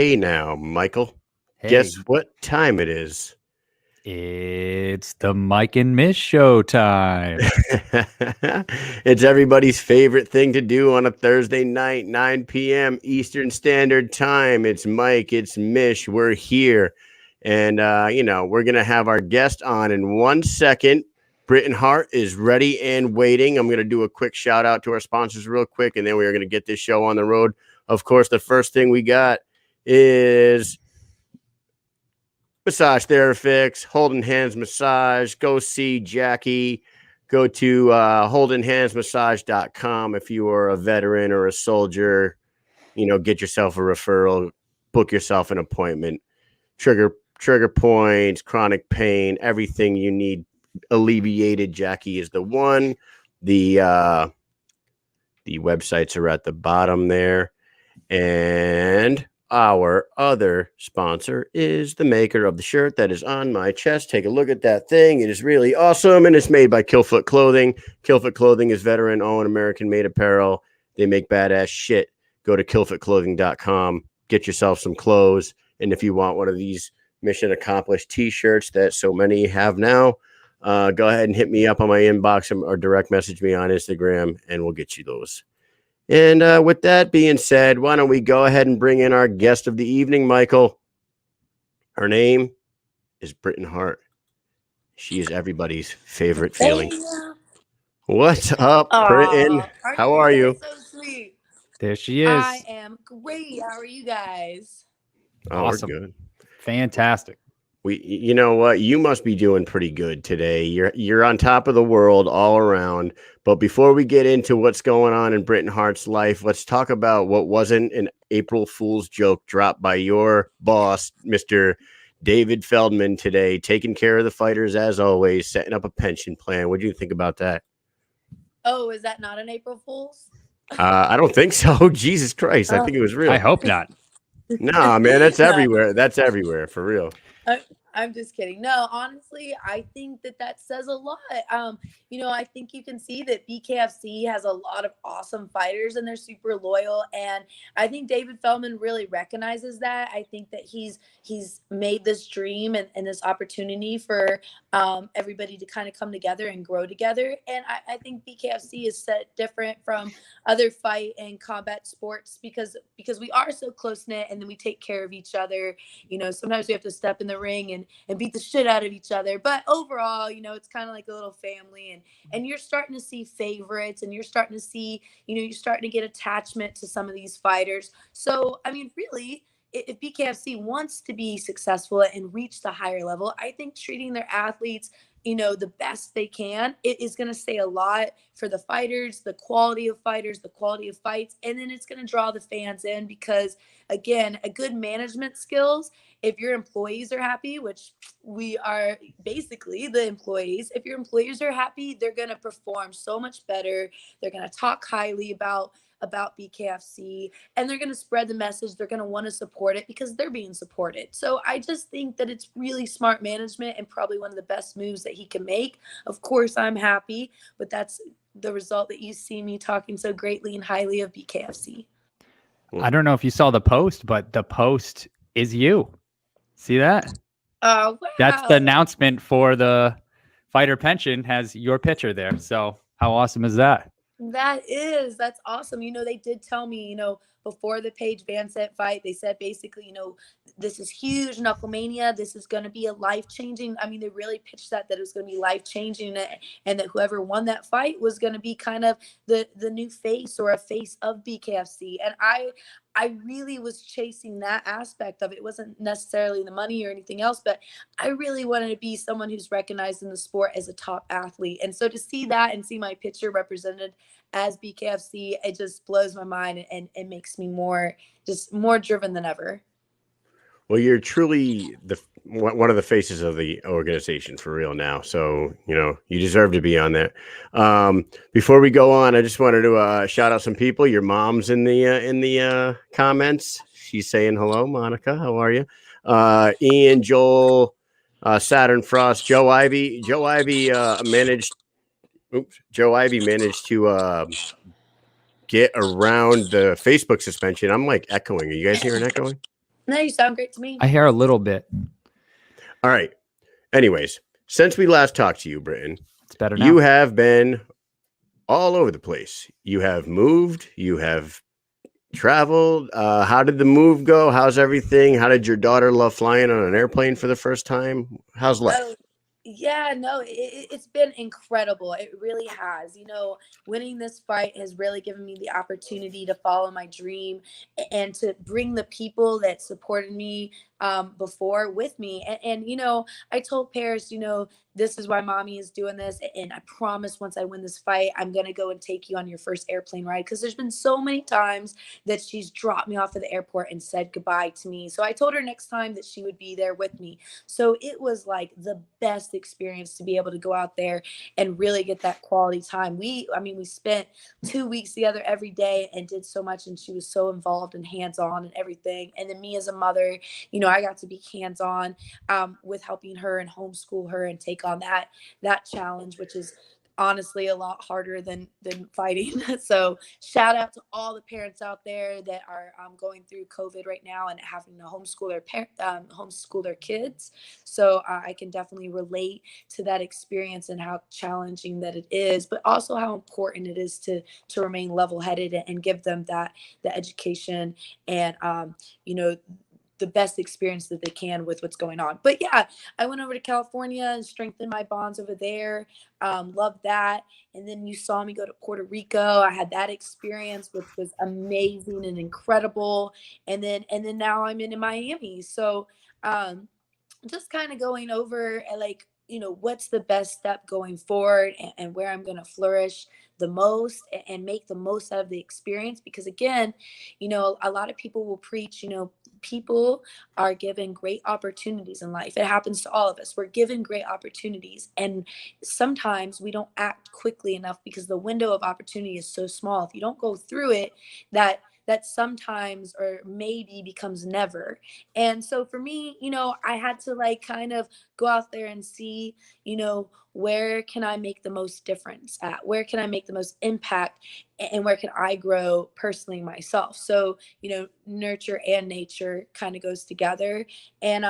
Hey now, Michael. Hey, Guess what time it is? it's the Mike and Mish show time. It's everybody's favorite thing to do on a Thursday night, 9 p.m. Eastern Standard Time. It's Mike, it's Mish. We're here. And, we're going to have our guest on in 1 second. Britton Hart is ready and waiting. I'm going to do a quick shout out to our sponsors real quick, and then we are going to get this show on the road. Of course, the first thing we got is Massage Therafix, Holding Hands Massage. Go see Jackie. Go to holdinghandsmassage.com if you are a veteran or a soldier. Get yourself a referral, book yourself an appointment. Trigger points, chronic pain, everything you need alleviated. Jackie is the one. The websites are at the bottom there. And our other sponsor is the maker of the shirt that is on my chest. Take a look at that thing. It is really awesome, and it's made by Killfoot Clothing. Killfoot Clothing is veteran-owned, American-made apparel. They make badass shit. Go to killfootclothing.com. Get yourself some clothes, and if you want one of these Mission Accomplished T-shirts that so many have now, go ahead and hit me up on my inbox or direct message me on Instagram, and we'll get you those. And with that being said, why don't we go ahead and bring in our guest of the evening, Michael. Her name is Britton Hart. She is everybody's favorite feeling. What's up, Britton? How are you? So sweet. There she is. I am great. How are you guys? Awesome. We're good. Fantastic. You know what? You must be doing pretty good today. You're on top of the world all around. But before we get into what's going on in Britton Hart's life, let's talk about what wasn't an April Fool's joke dropped by your boss, Mr. David Feldman, today, taking care of the fighters as always, setting up a pension plan. What do you think about that? Oh, is that not an April Fool's? I don't think so. Jesus Christ. I think it was real. I hope not. Nah, man, that's everywhere. That's everywhere, for real. I'm just kidding. No, honestly, I think that says a lot. I think you can see that BKFC has a lot of awesome fighters and they're super loyal. And I think David Feldman really recognizes that. I think that he's made this dream and this opportunity for everybody to kind of come together and grow together. And I think BKFC is set different from other fight and combat sports because we are so close knit and then we take care of each other. Sometimes we have to step in the ring and beat the shit out of each other. But overall, it's kind of like a little family and you're starting to see favorites and you're starting to see, you're starting to get attachment to some of these fighters. So, I mean, really, if BKFC wants to be successful and reach the higher level, I think treating their athletes the best they can, it is going to say a lot for the fighters, the quality of fighters, the quality of fights, and then it's going to draw the fans in because, again, a good management skills, if your employees are happy, which we are basically the employees, if your employees are happy, they're going to perform so much better. They're going to talk highly about BKFC and they're going to spread the message. They're going to want to support it because they're being supported. So I just think that it's really smart management and probably one of the best moves that he can make. Of course, I'm happy, but that's the result that you see me talking so greatly and highly of BKFC. I don't know if you saw the post, but the post is you. See that? Oh, wow. That's the announcement for the fighter pension has your picture there. So how awesome is that? That's awesome. They did tell me, before the Paige VanZant fight, they said basically, this is huge, Knucklemania. This is going to be a life-changing. I mean, they really pitched that it was going to be life-changing and that whoever won that fight was going to be kind of the new face or a face of BKFC. And I really was chasing that aspect of it. It wasn't necessarily the money or anything else, but I really wanted to be someone who's recognized in the sport as a top athlete. And so to see that and see my picture represented as BKFC, it just blows my mind and it makes me more driven than ever. Well, you're truly one of the faces of the organization for real now. So, you deserve to be on there. Before we go on, I just wanted to shout out some people. Your mom's in the comments. She's saying hello, Monica. How are you? Ian, Joel, Saturn Frost, Joe Ivy. Joe Ivy managed to get around the Facebook suspension. I'm like echoing. Are you guys hearing echoing? No, you sound great to me. I hear a little bit. All right. Anyways, since we last talked to you, Britton, It's better now. you have been all over the place. You have moved. You have traveled. How did the move go? How's everything? How did your daughter love flying on an airplane for the first time? How's life? Oh, yeah, no, it's been incredible. It really has. Winning this fight has really given me the opportunity to follow my dream and to bring the people that supported me before with me. And I told Paris, this is why mommy is doing this. And I promise once I win this fight, I'm going to go and take you on your first airplane ride. Because there's been so many times that she's dropped me off at the airport and said goodbye to me. So I told her next time that she would be there with me. So it was like the best experience to be able to go out there and really get that quality time. We spent 2 weeks together every day and did so much. And she was so involved and hands-on and everything. And then me as a mother, I got to be hands-on with helping her and homeschool her and take on that challenge, which is honestly a lot harder than fighting. So shout out to all the parents out there that are going through COVID right now and having to homeschool their kids. So I can definitely relate to that experience and how challenging that it is, but also how important it is to remain level-headed and give them the education and the best experience that they can with what's going on. But yeah, I went over to California and strengthened my bonds over there. Loved that. And then you saw me go to Puerto Rico. I had that experience, which was amazing and incredible. And then now I'm in Miami. So just kind of going over what's the best step going forward and where I'm going to flourish the most and make the most out of the experience. Because again, a lot of people will preach, people are given great opportunities in life. It happens to all of us. We're given great opportunities. And sometimes we don't act quickly enough because the window of opportunity is so small. If you don't go through it, that sometimes or maybe becomes never. And so for me, I had to kind of go out there and see, where can I make the most difference at? Where can I make the most impact? And where can I grow personally myself? So, nurture and nature kind of goes together. And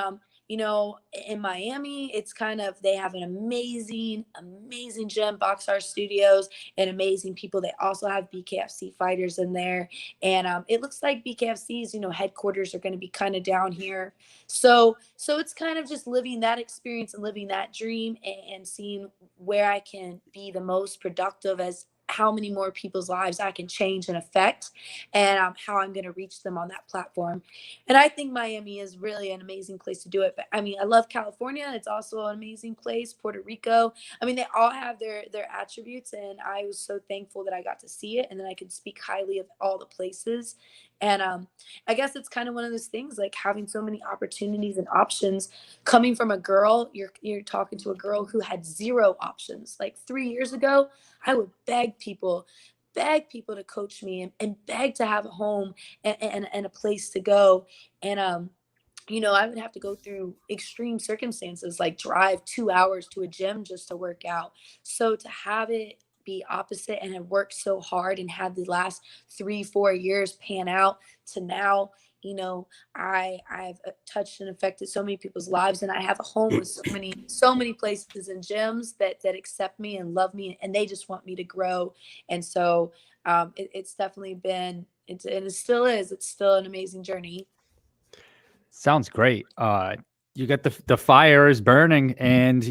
in Miami, it's kind of, they have an amazing, amazing gym, Boxar Studios, and amazing people. They also have BKFC fighters in there. And it looks like BKFC's, headquarters are going to be kind of down here. So it's kind of just living that experience and living that dream and seeing where I can be the most productive as how many more people's lives I can change and affect, and how I'm going to reach them on that platform. And I think Miami is really an amazing place to do it. But I love California. It's also an amazing place. Puerto Rico. They all have their attributes, and I was so thankful that I got to see it, and then I could speak highly of all the places. And I guess it's kind of one of those things, like having so many opportunities and options. Coming from a girl, you're talking to a girl who had zero options. Like 3 years ago, I would beg people to coach me and beg to have a home and a place to go. And I would have to go through extreme circumstances, like drive 2 hours to a gym just to work out. So to have it be opposite and have worked so hard and had the last 3-4 years pan out to now, I've touched and affected so many people's lives, and I have a home with so many places and gyms that accept me and love me, and they just want me to grow. And so it's definitely been, and it still is, it's still an amazing journey. Sounds great. You get the fire is burning, and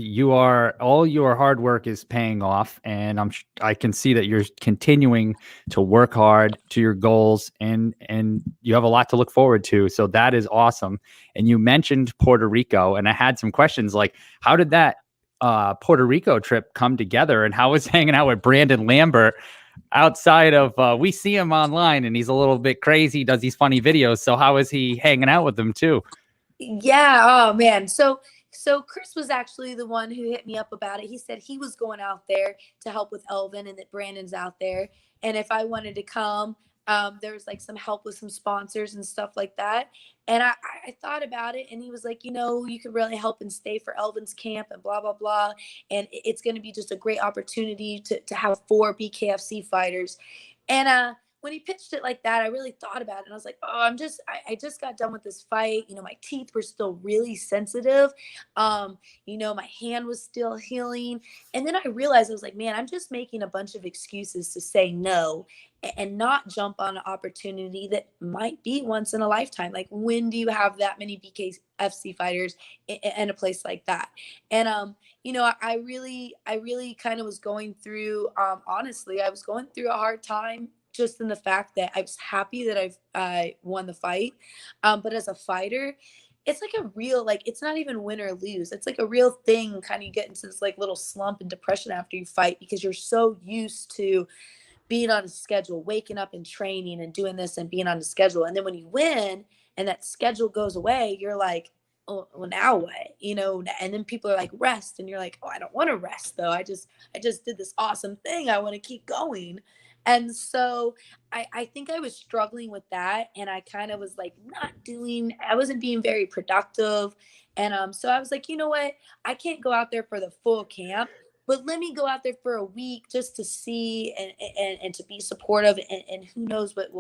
all your hard work is paying off. And I can see that you're continuing to work hard to your goals, and you have a lot to look forward to. So that is awesome. And you mentioned Puerto Rico, and I had some questions like, how did that Puerto Rico trip come together, and how was hanging out with Brandon Lambert? Outside of we see him online and he's a little bit crazy, does these funny videos. So how is he hanging out with them too? Yeah. Oh man. So Chris was actually the one who hit me up about it. He said he was going out there to help with Elvin and that Brandon's out there. And if I wanted to come, there was like some help with some sponsors and stuff like that. And I thought about it, and he was like, you could really help and stay for Elvin's camp and blah, blah, blah. And it's going to be just a great opportunity to have 4 BKFC fighters. And when he pitched it like that, I really thought about it, and I was like, oh, I just got done with this fight. You know, my teeth were still really sensitive. You know, my hand was still healing. And then I realized, I was like, man, I'm just making a bunch of excuses to say no and not jump on an opportunity that might be once in a lifetime. Like, when do you have that many BKFC fighters in a place like that? And you know, I really kind of was going through, honestly, I was going through a hard time, just in the fact that I was happy that I won the fight. But as a fighter, it's like a real, like, it's not even win or lose. It's like a real thing. Kind of, you get into this like little slump and depression after you fight, because you're so used to being on a schedule, waking up and training and doing this and being on a schedule. And then when you win and that schedule goes away, you're like, oh, well, now what? You know, and then people are like, rest. And you're like, oh, I don't want to rest though. I just did this awesome thing. I want to keep going. And so I think I was struggling with that. And I kind of was like I wasn't being very productive. And so I was like, you know what? I can't go out there for the full camp, but let me go out there for a week just to see and to be supportive, and who knows what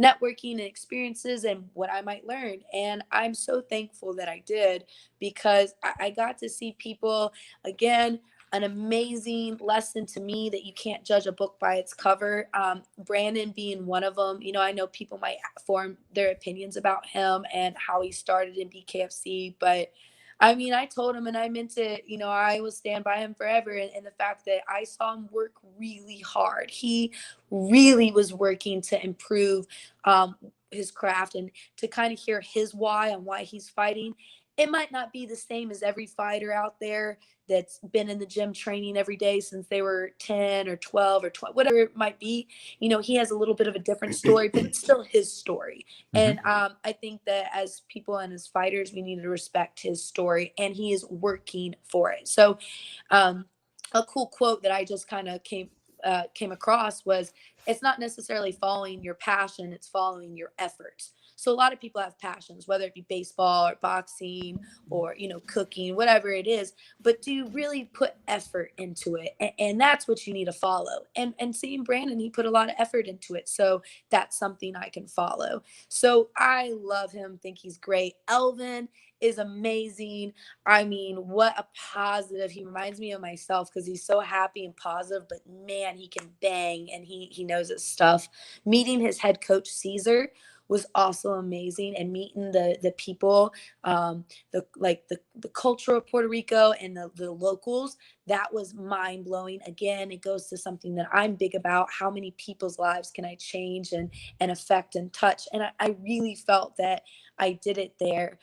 networking and experiences and what I might learn. And I'm so thankful that I did, because I got to see people again. An amazing lesson to me that you can't judge a book by its cover. Brandon being one of them. You know, I know people might form their opinions about him and how he started in BKFC, but I mean, I told him, and I meant to, you know, I will stand by him forever. And the fact that I saw him work really hard. He really was working to improve his craft, and to kind of hear his why on why he's fighting. It might not be the same as every fighter out there that's been in the gym training every day since they were 10 or 12 or 12, whatever it might be. You know, he has a little bit of a different story, but it's still his story. And I think that as people and as fighters, we need to respect his story, and he is working for it. So a cool quote that I just kind of came across was, it's not necessarily following your passion, it's following your efforts. So a lot of people have passions, whether it be baseball or boxing or, you know, cooking, whatever it is, but do you really put effort into it? And that's what you need to follow. And seeing Brandon, he put a lot of effort into it. So that's something I can follow. So I love him, think he's great. Elvin is amazing. I mean, what a positive. He reminds me of myself, because he's so happy and positive, but man, he can bang, and he knows his stuff. Meeting his head coach, Caesar, was also amazing, and meeting the people, the culture of Puerto Rico and the locals, that was mind blowing. Again, it goes to something that I'm big about: how many people's lives can I change and affect and touch? And I really felt that I did it there.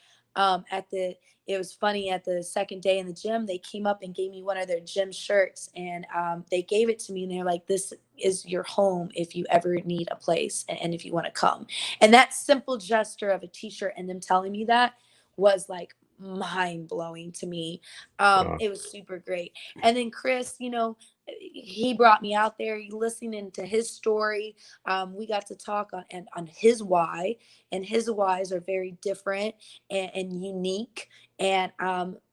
It was funny, at the second day in the gym, they came up and gave me one of their gym shirts, and they gave it to me, and they're like, this is your home if you ever need a place, and if you want to come. And that simple gesture of a t-shirt and them telling me that was like mind blowing to me. Wow. It was super great. And then Chris, you know, he brought me out there, listening to his story. We got to talk on his why, and his whys are very different and unique. And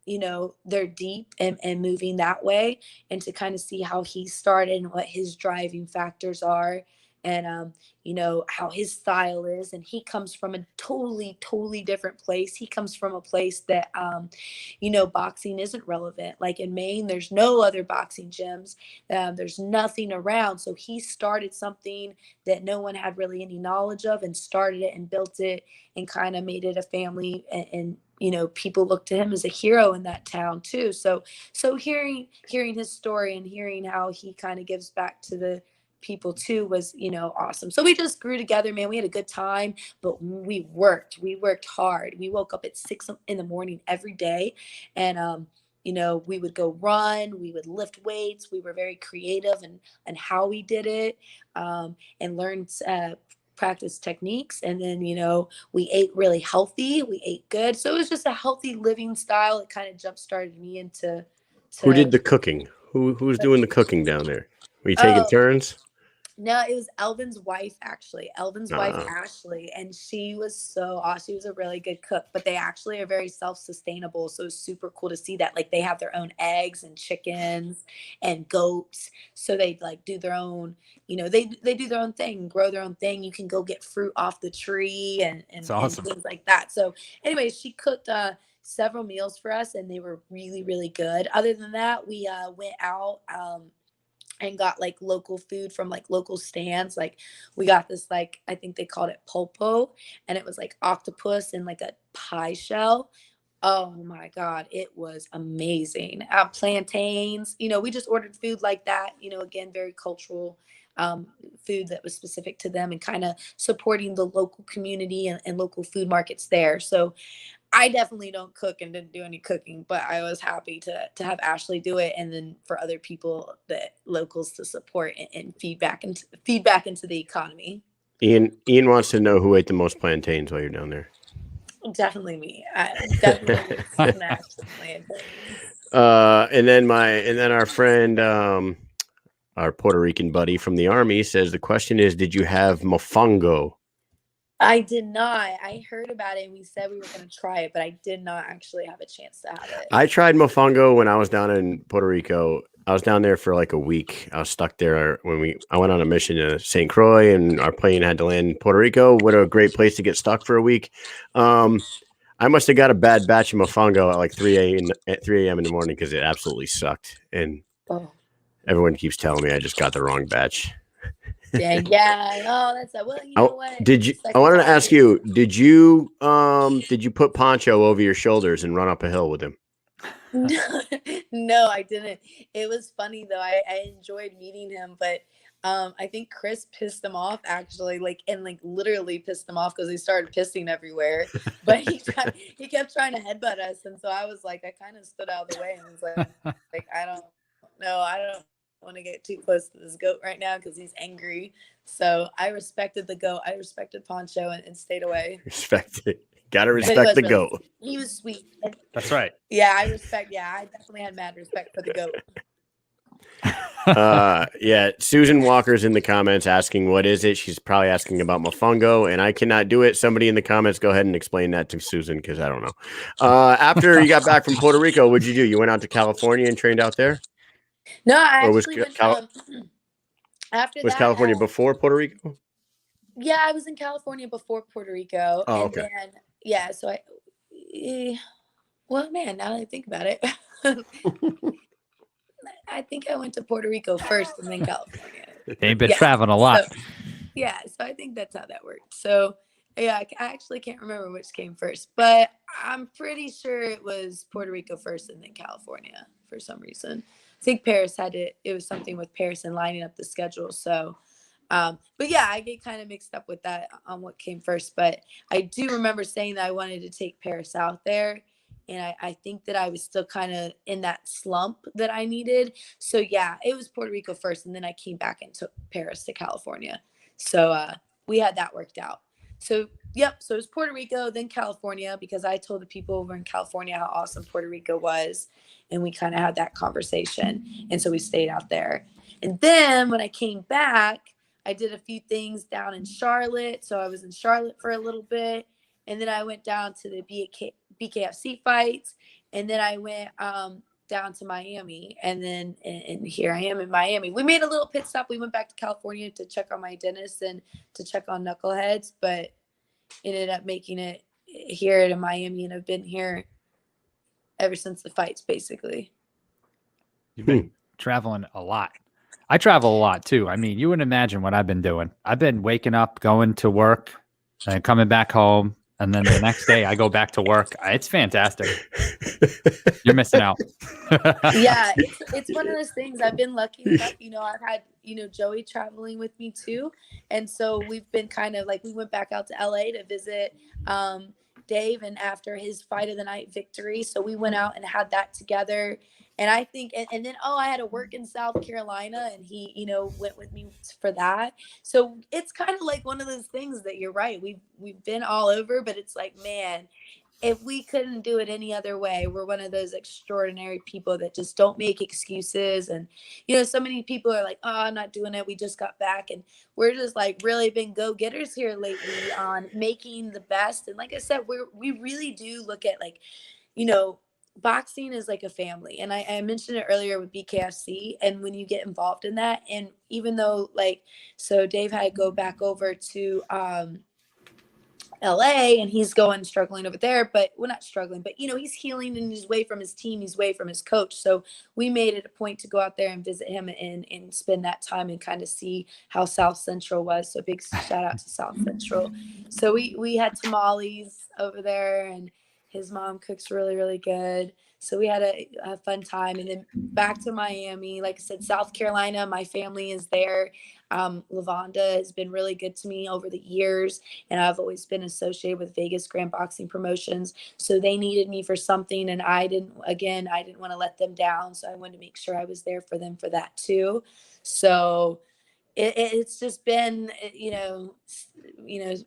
you know, they're deep and moving that way. And to kind of see how he started and what his driving factors are, and you know, how his style is. And he comes from a totally different place. He comes from a place that you know, boxing isn't relevant. Like in Maine, there's no other boxing gyms. There's nothing around. So he started something that no one had really any knowledge of, and started it and built it and kind of made it a family. And you know, people look to him as a hero in that town too. So hearing his story and hearing how he kind of gives back to the people too was, you know, awesome. So we just grew together, man. We had a good time, but we worked hard. We woke up at 6 in the morning every day, and you know, we would go run, we would lift weights. We were very creative and how we did it, and learned practice techniques. And then, you know, we ate really healthy, we ate good. So it was just a healthy living style. It kind of jump started me into Who did the cooking? Who's doing the cooking down there? Were you taking oh turns? No, it was Elvin's wife, actually. Elvin's wife, Ashley. And she was so awesome. She was a really good cook, but they actually are very self-sustainable. So it's super cool to see that. Like they have their own eggs and chickens and goats. So they like do their own, they do their own thing, grow their own thing. You can go get fruit off the tree and It's awesome. and things like that. So anyways, she cooked several meals for us and they were really, really good. Other than that, we went out and got like local food from like local stands. Like we got this, like, I think they called it pulpo, and it was like octopus in like a pie shell. Oh my God, it was amazing. Plantains, we just ordered food like that, again, very cultural food that was specific to them and kind of supporting the local community and local food markets there. So I definitely don't cook and didn't do any cooking, but I was happy to have Ashley do it, and then for other people, that locals, to support and feedback into the economy. Ian wants to know who ate the most plantains while you're down there. Definitely me. I definitely smashed the plantains. And then our friend, our Puerto Rican buddy from the Army, says the question is, did you have mofongo? I did not. I heard about it and we said we were going to try it, but I did not actually have a chance to have it. I tried mofongo when I was down in Puerto Rico. I was down there for like a week. I was stuck there I went on a mission to St. Croix, and our plane had to land in Puerto Rico. What a great place to get stuck for a week. I must have got a bad batch of mofongo at like 3 a.m. in the morning because it absolutely sucked. And everyone keeps telling me I just got the wrong batch. Yeah. Oh, that's well. You know what? I wanted to ask you, did you put Poncho over your shoulders and run up a hill with him? No, I didn't. It was funny though. I enjoyed meeting him, but I think Chris pissed him off actually, and literally pissed him off because he started pissing everywhere. But he kept trying to headbutt us, and so I was like, I kind of stood out of the way and was like I don't know, I don't want to get too close to this goat right now because he's angry. So I respected the goat. I respected Poncho and stayed away. Respect it. Gotta respect the goat. Sweet. He was sweet. That's right. Yeah, I definitely had mad respect for the goat. Yeah, Susan Walker's in the comments asking what is it. She's probably asking about mofongo, and I cannot do it. Somebody in the comments, go ahead and explain that to Susan because I don't know. After you got back from Puerto Rico, what'd you do? You went out to California and trained out there? No, I actually went after that. Was California before Puerto Rico? Yeah, I was in California before Puerto Rico. Oh, and okay. Then, yeah, so well, man, now that I think about it, I think I went to Puerto Rico first and then California. They've been traveling a lot. So I think that's how that worked. So yeah, I actually can't remember which came first, but I'm pretty sure it was Puerto Rico first and then California for some reason. I think Paris it was something with Paris and lining up the schedule. So, but yeah, I get kind of mixed up with that on what came first, but I do remember saying that I wanted to take Paris out there. And I think that I was still kind of in that slump that I needed. So yeah, it was Puerto Rico first. And then I came back and took Paris to California. So we had that worked out. So, yep. So it was Puerto Rico, then California, because I told the people over in California how awesome Puerto Rico was. And we kind of had that conversation. And so we stayed out there. And then when I came back, I did a few things down in Charlotte. So I was in Charlotte for a little bit. And then I went down to the BKFC fights. And then I went down to Miami. And then and here I am in Miami. We made a little pit stop. We went back to California to check on my dentist and to check on knuckleheads, but ended up making it here to Miami, and I've been here ever since the fights, basically. You've been traveling a lot. I travel a lot too. I mean, you wouldn't imagine what I've been doing. I've been waking up, going to work, and coming back home. And then the next day I go back to work. It's fantastic. You're missing out. Yeah, it's one of those things. I've been lucky enough, I've had, Joey traveling with me too. And so we've been kind of like, we went back out to LA to visit Dave, and after his fight of the night victory. So we went out and had that together. And I think, and then, I had to work in South Carolina, and he, went with me for that. So it's kind of like one of those things that you're right. We've been all over, but it's like, man, if we couldn't do it any other way, we're one of those extraordinary people that just don't make excuses. And, so many people are like, oh, I'm not doing it. We just got back. And we're just like really been go-getters here lately on making the best. And like I said, we really do look at like, boxing is like a family. And I mentioned it earlier with BKFC. And when you get involved in that, and even though so Dave had to go back over to, LA, and he's going struggling over there, but we're not struggling, but he's healing and he's away from his team, he's away from his coach. So we made it a point to go out there and visit him and spend that time and kind of see how South Central was. So big shout out to South Central. So we had tamales over there, and his mom cooks really, really good. So we had a fun time. And then back to Miami, like I said, South Carolina, my family is there. Lavonda has been really good to me over the years, and I've always been associated with Vegas Grand Boxing Promotions. So they needed me for something, and I didn't want to let them down. So I wanted to make sure I was there for them for that too. So it's just been,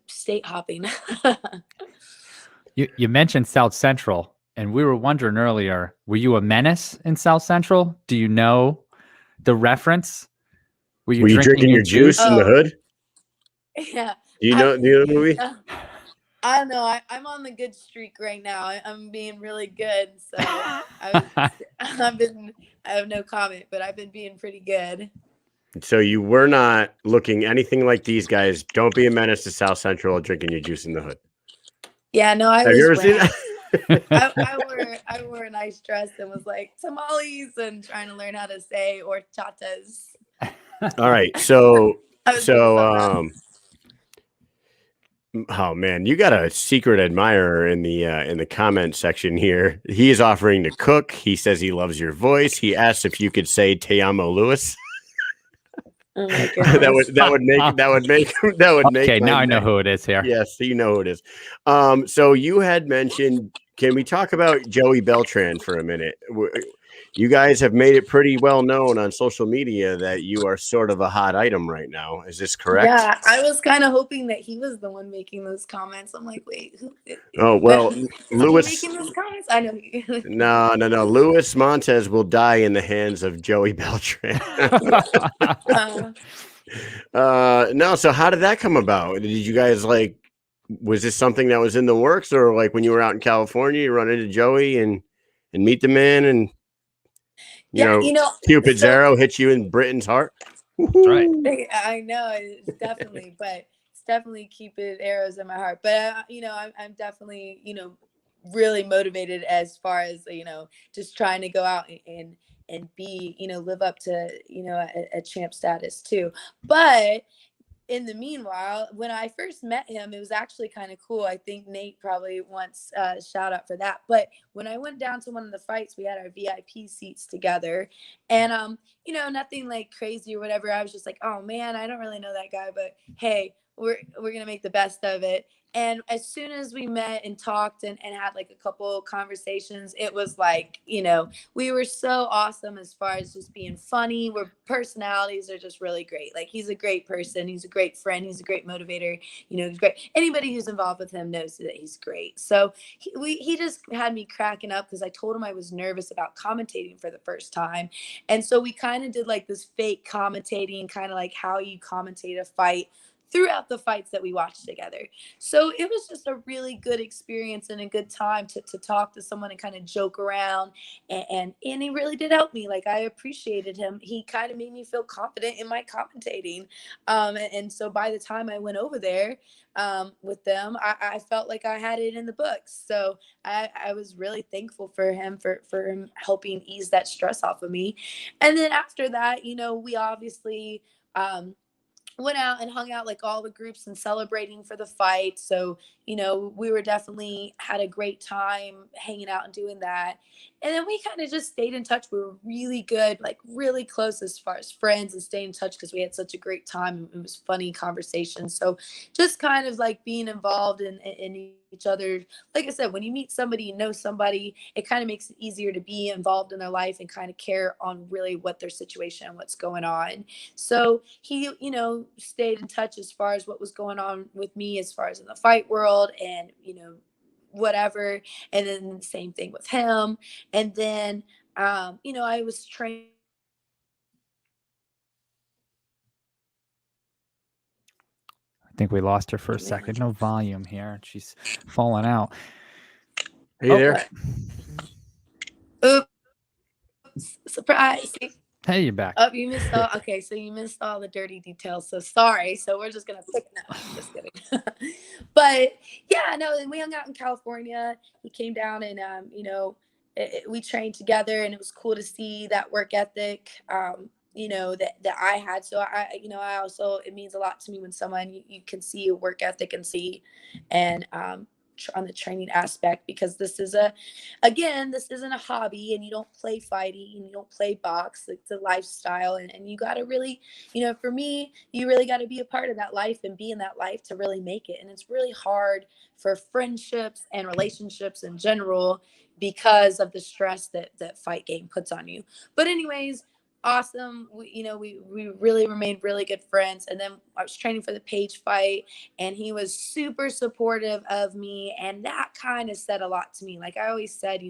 state hopping. You mentioned South Central, and we were wondering earlier, were you a menace in South Central? Do you know the reference? Were you drinking your juice in the hood? Yeah. Do you know the movie? I don't know. I'm on the good streak right now. I'm being really good. So I have no comment, but I've been being pretty good. So you were not looking anything like these guys. Don't be a menace to South Central drinking your juice in the hood. Yeah, no, I Have was. You ever seen that? I wore a nice dress and was like tamales and trying to learn how to say horchatas. All right, oh man, you got a secret admirer in the comment section here. He is offering to cook. He says he loves your voice. He asks if you could say "Te amo, Lewis." Oh my goodness. that would make. Okay, now I know who it is here. Yes, you know who it is. So you had mentioned. Can we talk about Joey Beltran for a minute? You guys have made it pretty well known on social media that you are sort of a hot item right now. Is this correct? Yeah, I was kind of hoping that he was the one making those comments. I'm like, wait, who? Oh well, Lewis making those comments. I know. No. Luis Montez will die in the hands of Joey Beltran. No. So how did that come about? Did you guys was this something that was in the works, or like when you were out in California, you run into Joey and meet the man and Cupid's arrow hits you in Britton's heart? Right. I know it's definitely, but it's definitely Cupid arrows in my heart. But I'm definitely really motivated as far as just trying to go out and be live up to a champ status too. But in the meanwhile, when I first met him, it was actually kind of cool. I think Nate probably wants a shout out for that. But when I went down to one of the fights, we had our VIP seats together, and nothing like crazy or whatever. I was just like, oh man, I don't really know that guy, but hey, we're gonna make the best of it. And as soon as we met and talked and had like a couple conversations, it was like, we were so awesome as far as just being funny. Our personalities are just really great. Like, he's a great person. He's a great friend. He's a great motivator. He's great. Anybody who's involved with him knows that he's great. So he just had me cracking up because I told him I was nervous about commentating for the first time. And so we kind of did like this fake commentating, kind of like how you commentate a fight throughout the fights that we watched together. So it was just a really good experience and a good time to talk to someone and kind of joke around. And he really did help me. Like, I appreciated him. He kind of made me feel confident in my commentating. And so by the time I went over there with them, I felt like I had it in the books. So I was really thankful for him, for him helping ease that stress off of me. And then after that, we obviously went out and hung out like all the groups and celebrating for the fight. So, we were definitely had a great time hanging out and doing that. And then we kind of just stayed in touch. We were really good, like really close as far as friends, and staying in touch because we had such a great time. It was funny conversations. So just kind of like being involved in each other. Like I said, when you meet somebody, you know somebody, it kind of makes it easier to be involved in their life and kind of care on really what their situation and what's going on. So he, stayed in touch as far as what was going on with me as far as in the fight world, and, whatever. And then the same thing with him. And then, I was trained. I think we lost her for a second. No volume here. She's falling out. Are you there? Oops, surprise. Hey, you're back. Oh, you missed all. Okay, so you missed all the dirty details. So sorry. So we're just gonna pick. No, I'm just kidding. But yeah, no. And we hung out in California. He came down, and we trained together, and it was cool to see that work ethic. That I had. So I also, it means a lot to me when someone you can see a work ethic and see, and on the training aspect, because this isn't a hobby, and you don't play fighting and you don't play box. It's a lifestyle, and you got to really, for me, you really got to be a part of that life and be in that life to really make it. And it's really hard for friendships and relationships in general because of the stress that fight game puts on you. But anyways, awesome. We really remained really good friends. And then I was training for the Page fight, and he was super supportive of me, and that kind of said a lot to me. Like I always said,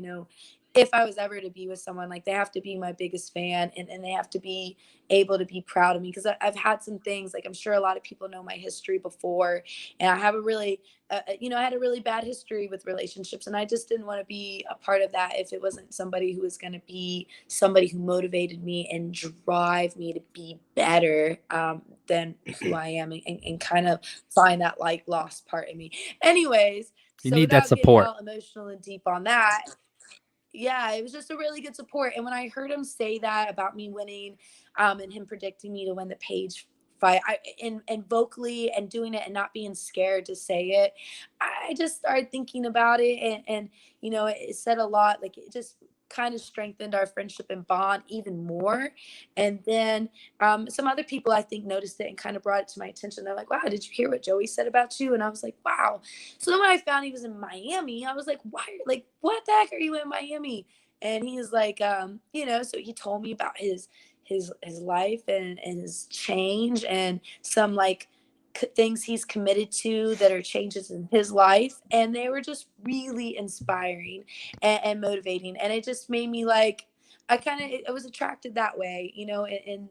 if I was ever to be with someone, like they have to be my biggest fan, and they have to be able to be proud of me, because I've had some things, like I'm sure a lot of people know my history before, and I have a really I had a really bad history with relationships, and I just didn't want to be a part of that if it wasn't somebody who was going to be somebody who motivated me and drive me to be better than who I am, and kind of find that like lost part in me. Anyways, You so need that without getting support. all emotional and deep on that, yeah, it was just a really good support. And when I heard him say that about me winning, and him predicting me to win the Page fight, and vocally and doing it and not being scared to say it, I just started thinking about it, and it said a lot. Like it just kind of strengthened our friendship and bond even more. And then some other people, I think, noticed it and kind of brought it to my attention. They're like, "Wow, did you hear what Joey said about you?" And I was like, "Wow." So then when I found he was in Miami, I was like, "Why? Like, what the heck are you in Miami?" And he's like, so he told me about his life, and his change, and some like things he's committed to that are changes in his life, and they were just really inspiring and motivating, and it just made me like, I was attracted that way, and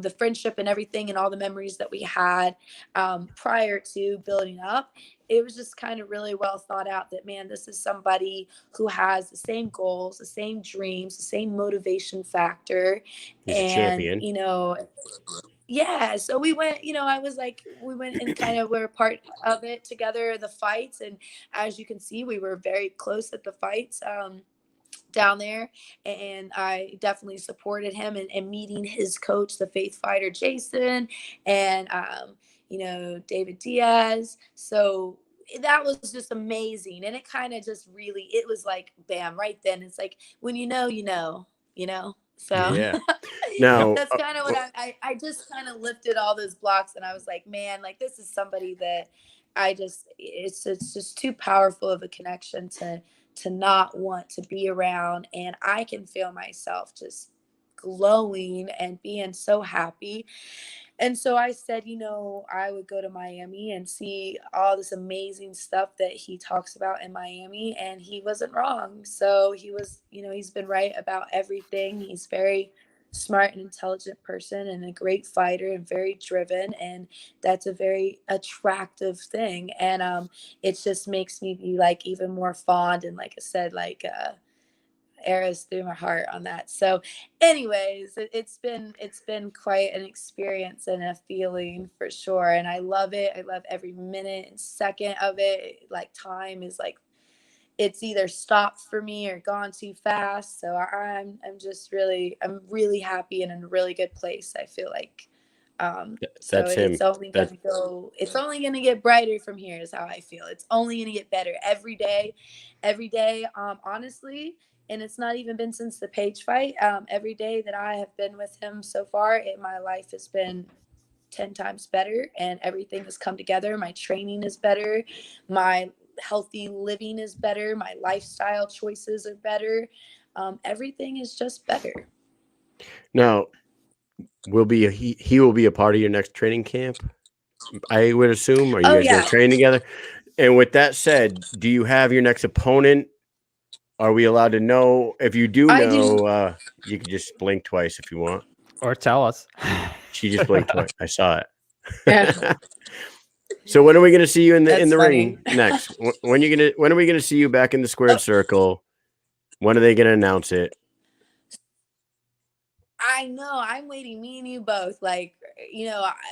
the friendship and everything and all the memories that we had prior to building up. It was just kind of really well thought out that, man, this is somebody who has the same goals, the same dreams, the same motivation factor. He's a And champion. yeah, so we went, I was like, we went and kind of were part of it together, the fights. And as you can see, we were very close at the fights down there. And I definitely supported him, and meeting his coach, the Faith fighter, Jason, and, David Diaz. So that was just amazing. And it kind of just really, it was like, bam, right then. It's like, when so Yeah. Now, that's kind of what I just kind of lifted all those blocks, and I was like, man, like this is somebody that it's just too powerful of a connection to not want to be around. And I can feel myself just glowing and being so happy. And so I said, I would go to Miami and see all this amazing stuff that he talks about in Miami. And he wasn't wrong. So he's been right about everything. He's very smart and intelligent person, and a great fighter, and very driven. And that's a very attractive thing. And it just makes me be like even more fond. And like I said, like, arrows through my heart on that. So anyways, it's been quite an experience and a feeling for sure, and I love it. I love every minute and second of it. Like time is like, it's either stopped for me or gone too fast. So I'm really happy and in a really good place, I feel like. So that's him. it's only going to get brighter from here is how I feel. It's only going to get better every day. Honestly, and it's not even been since the Page fight. Every day that I have been with him so far, my life has been 10 times better, and everything has come together. My training is better. My healthy living is better. My lifestyle choices are better. Everything is just better. Now, he will be a part of your next training camp, I would assume. Are you Oh guys going yeah. to train together? And with that said, do you have your next opponent? Are we allowed to know? If you do I do. know, you can just blink twice if you want. Or tell us. She just blinked twice. I saw it. Yeah. So when are we going to see you in the That's ring funny. next? When are we going to see you back in the squared circle? When are they going to announce it? I know. I'm waiting. Me and you both, like,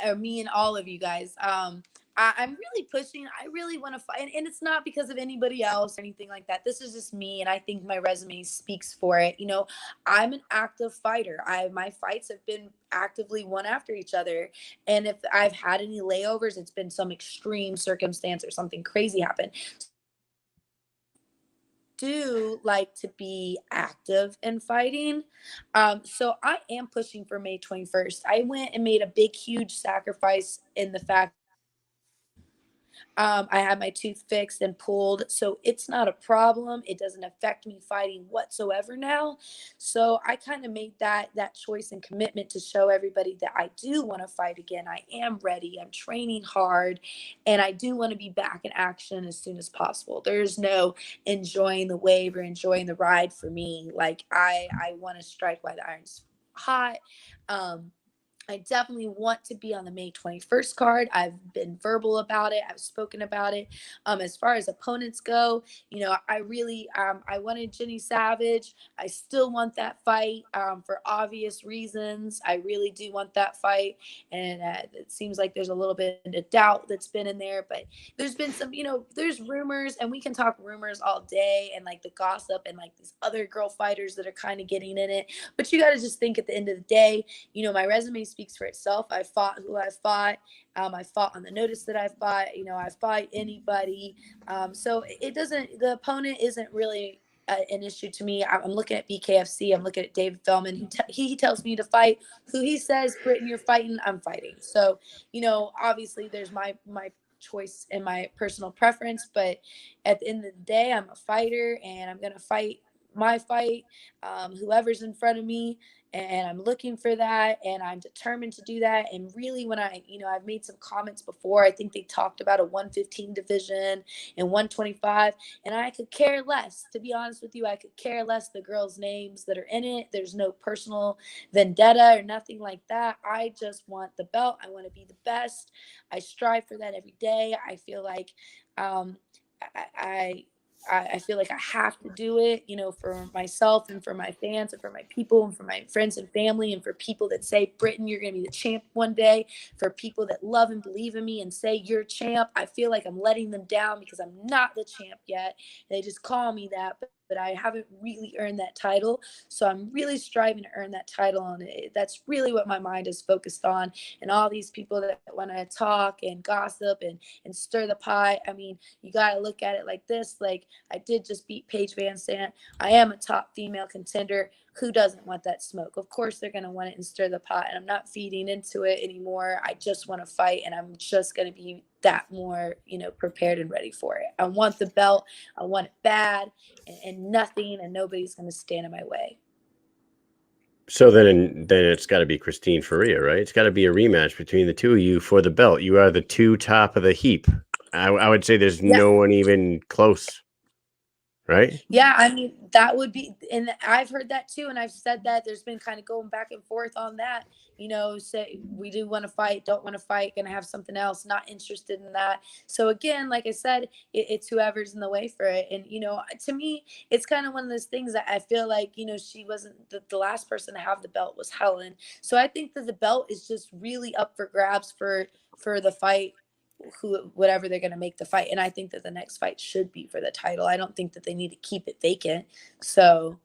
or me and all of you guys. I'm really pushing. I really want to fight, and it's not because of anybody else or anything like that. This is just me, and I think my resume speaks for it. I'm an active fighter. My fights have been actively one after each other, and if I've had any layovers, it's been some extreme circumstance or something crazy happened. Do like to be active in fighting. So I am pushing for May 21st. I went and made a big, huge sacrifice in the fact I had my tooth fixed and pulled, so it's not a problem. It doesn't affect me fighting whatsoever now. So I kind of made that choice and commitment to show everybody that I do want to fight again. I am ready. I'm training hard, and I do want to be back in action as soon as possible. There's no enjoying the wave or enjoying the ride for me. Like I want to strike while the iron's hot. I definitely want to be on the May 21st card. I've been verbal about it. I've spoken about it. As far as opponents go, I really, I wanted Jenny Savage. I still want that fight for obvious reasons. I really do want that fight. And it seems like there's a little bit of doubt that's been in there, but there's been some, there's rumors, and we can talk rumors all day, and like the gossip and like these other girl fighters that are kind of getting in it. But you got to just think at the end of the day, my resume speaks for itself. I fought who I fought. I fought on the notice that I fought. I fight anybody. So it doesn't, the opponent isn't really an issue to me. I'm looking at BKFC. I'm looking at David Feldman. He tells me to fight who he says, Britton, you're fighting, I'm fighting. So, obviously there's my choice and my personal preference, but at the end of the day, I'm a fighter, and I'm going to fight my fight, whoever's in front of me, and I'm looking for that, and I'm determined to do that. And really, when I've made some comments before, I think they talked about a 115 division and 125, and I could care less, to be honest with you. I could care less the girls' names that are in it. There's no personal vendetta or nothing like that. I just want the belt. I want to be the best. I strive for that every day. I feel like I feel like I have to do it, for myself and for my fans and for my people and for my friends and family, and for people that say, Britton, you're going to be the champ one day, for people that love and believe in me and say you're champ. I feel like I'm letting them down because I'm not the champ yet. They just call me that, but I haven't really earned that title. So I'm really striving to earn that title, and that's really what my mind is focused on. And all these people that want to talk and gossip and stir the pot, I mean, you got to look at it like this. Like, I did just beat Paige Van Sant. I am a top female contender. Who doesn't want that smoke? Of course they're going to want it and stir the pot, and I'm not feeding into it anymore. I just want to fight, and I'm just going to be that more, prepared and ready for it. I want the belt. I want it bad, and nothing and nobody's going to stand in my way. So then it's got to be Christine Faria, right? It's got to be a rematch between the two of you for the belt. You are the two top of the heap. I would say there's no one even close. Right? Yeah, I mean, that would be, and I've heard that too, and I've said that. There's been kind of going back and forth on that, say we do want to fight, don't want to fight, gonna have something else, not interested in that. So again, like I said, it's whoever's in the way for it. And to me, it's kind of one of those things that I feel like, she wasn't the last person to have the belt was Helen. So I think that the belt is just really up for grabs for the fight, whatever they're going to make the fight. And I think that the next fight should be for the title. I don't think that they need to keep it vacant. So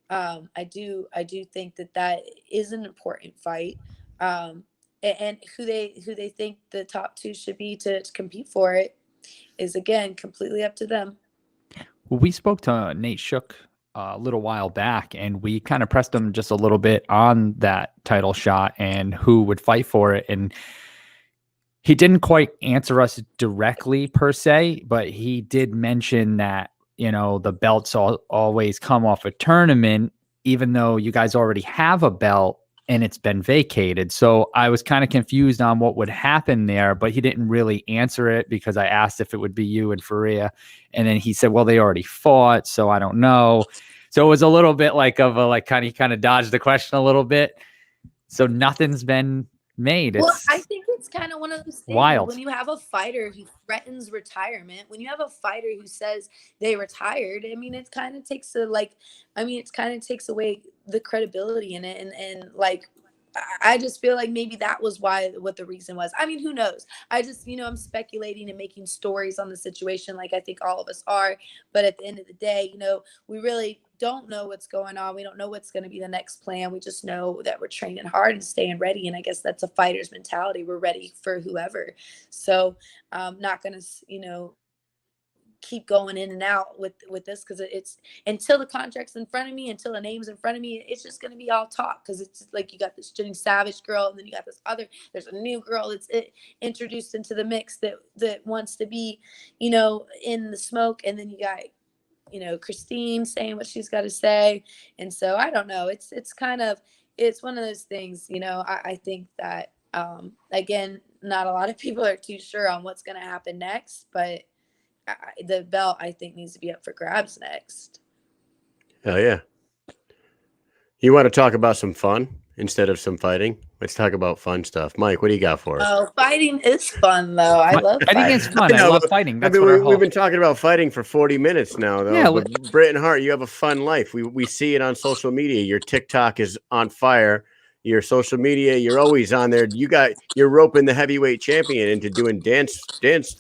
I do think that is an important fight. And who they think the top two should be to compete for it is, again, completely up to them. We spoke to Nate Shook a little while back, and we kind of pressed him just a little bit on that title shot and who would fight for it. And he didn't quite answer us directly per se, but he did mention that, the belts always come off a tournament, even though you guys already have a belt. and it's been vacated. So I was kind of confused on what would happen there, but he didn't really answer it because I asked if it would be you and Faria. And then he said, well, they already fought, so I don't know. So it was a little bit like of a he kind of dodged the question a little bit. So nothing's been made. Well, It's I think it's kind of one of those things wild. when you have a fighter who threatens retirement, when you have a fighter who says they retired, I mean, it kind of takes away the credibility in it. And like, I just feel like maybe that was what the reason was. I mean, who knows? I just, I'm speculating and making stories on the situation like I think all of us are. But at the end of the day, we really don't know what's going on. We don't know what's going to be the next plan. We just know that we're training hard and staying ready. And I guess that's a fighter's mentality. We're ready for whoever. So I'm not going to, keep going in and out with this, because it's until the contract's in front of me, until the name's in front of me, it's just going to be all talk, because it's like you got this Jenny Savage girl, and then you got there's a new girl that's introduced into the mix that wants to be in the smoke, and then you got Christine saying what she's got to say. And so I don't know, it's one of those things. I think that again, not a lot of people are too sure on what's going to happen next, but the belt, I think, needs to be up for grabs next. Hell yeah. You want to talk about some fun instead of some fighting? Let's talk about fun stuff. Mike, what do you got for us? Oh, fighting is fun, though. I love fighting. I think it's fun. I love fighting. That's we've been talking about fighting for 40 minutes now, though. Yeah, but Britton Hart, you have a fun life. We see it on social media. Your TikTok is on fire. Your social media, you're always on there. You're roping the heavyweight champion into doing dance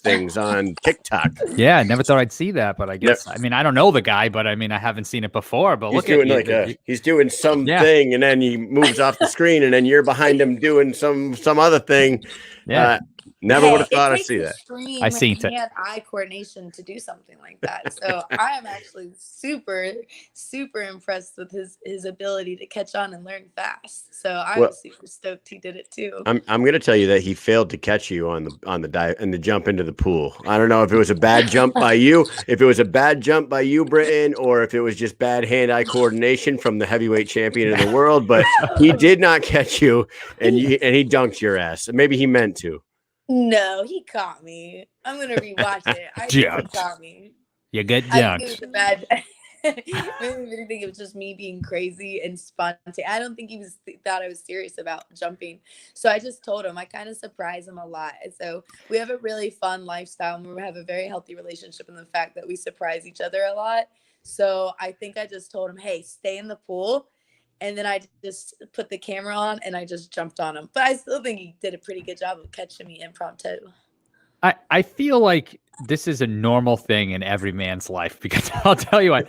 things on TikTok. Yeah, I never thought I'd see that, but I guess I mean, I don't know the guy, but I mean, I haven't seen it before. But he's doing he's doing something, and then he moves off the screen, and then you're behind him doing some other thing. Yeah. Never would have thought I'd see that. I seen it. Hand-eye coordination to do something like that. So I am actually super, super impressed with his ability to catch on and learn fast. So I was super stoked he did it too. I'm going to tell you that he failed to catch you on the dive and the jump into the pool. I don't know if it was a bad jump by you, Britton, or if it was just bad hand-eye coordination from the heavyweight champion of the world. But he did not catch you, and he dunked your ass. Maybe he meant to. No, he caught me. I'm gonna rewatch it. I think he caught me. You get jumped. I think it was a bad. I really think it was just me being crazy and spontaneous. I don't think he thought I was serious about jumping. So I just told him. I kind of surprise him a lot. So we have a really fun lifestyle, and we have a very healthy relationship in the fact that we surprise each other a lot. So I think I just told him, hey, stay in the pool. And then I just put the camera on and I just jumped on him. But I still think he did a pretty good job of catching me impromptu. I feel like this is a normal thing in every man's life, because I'll tell you what,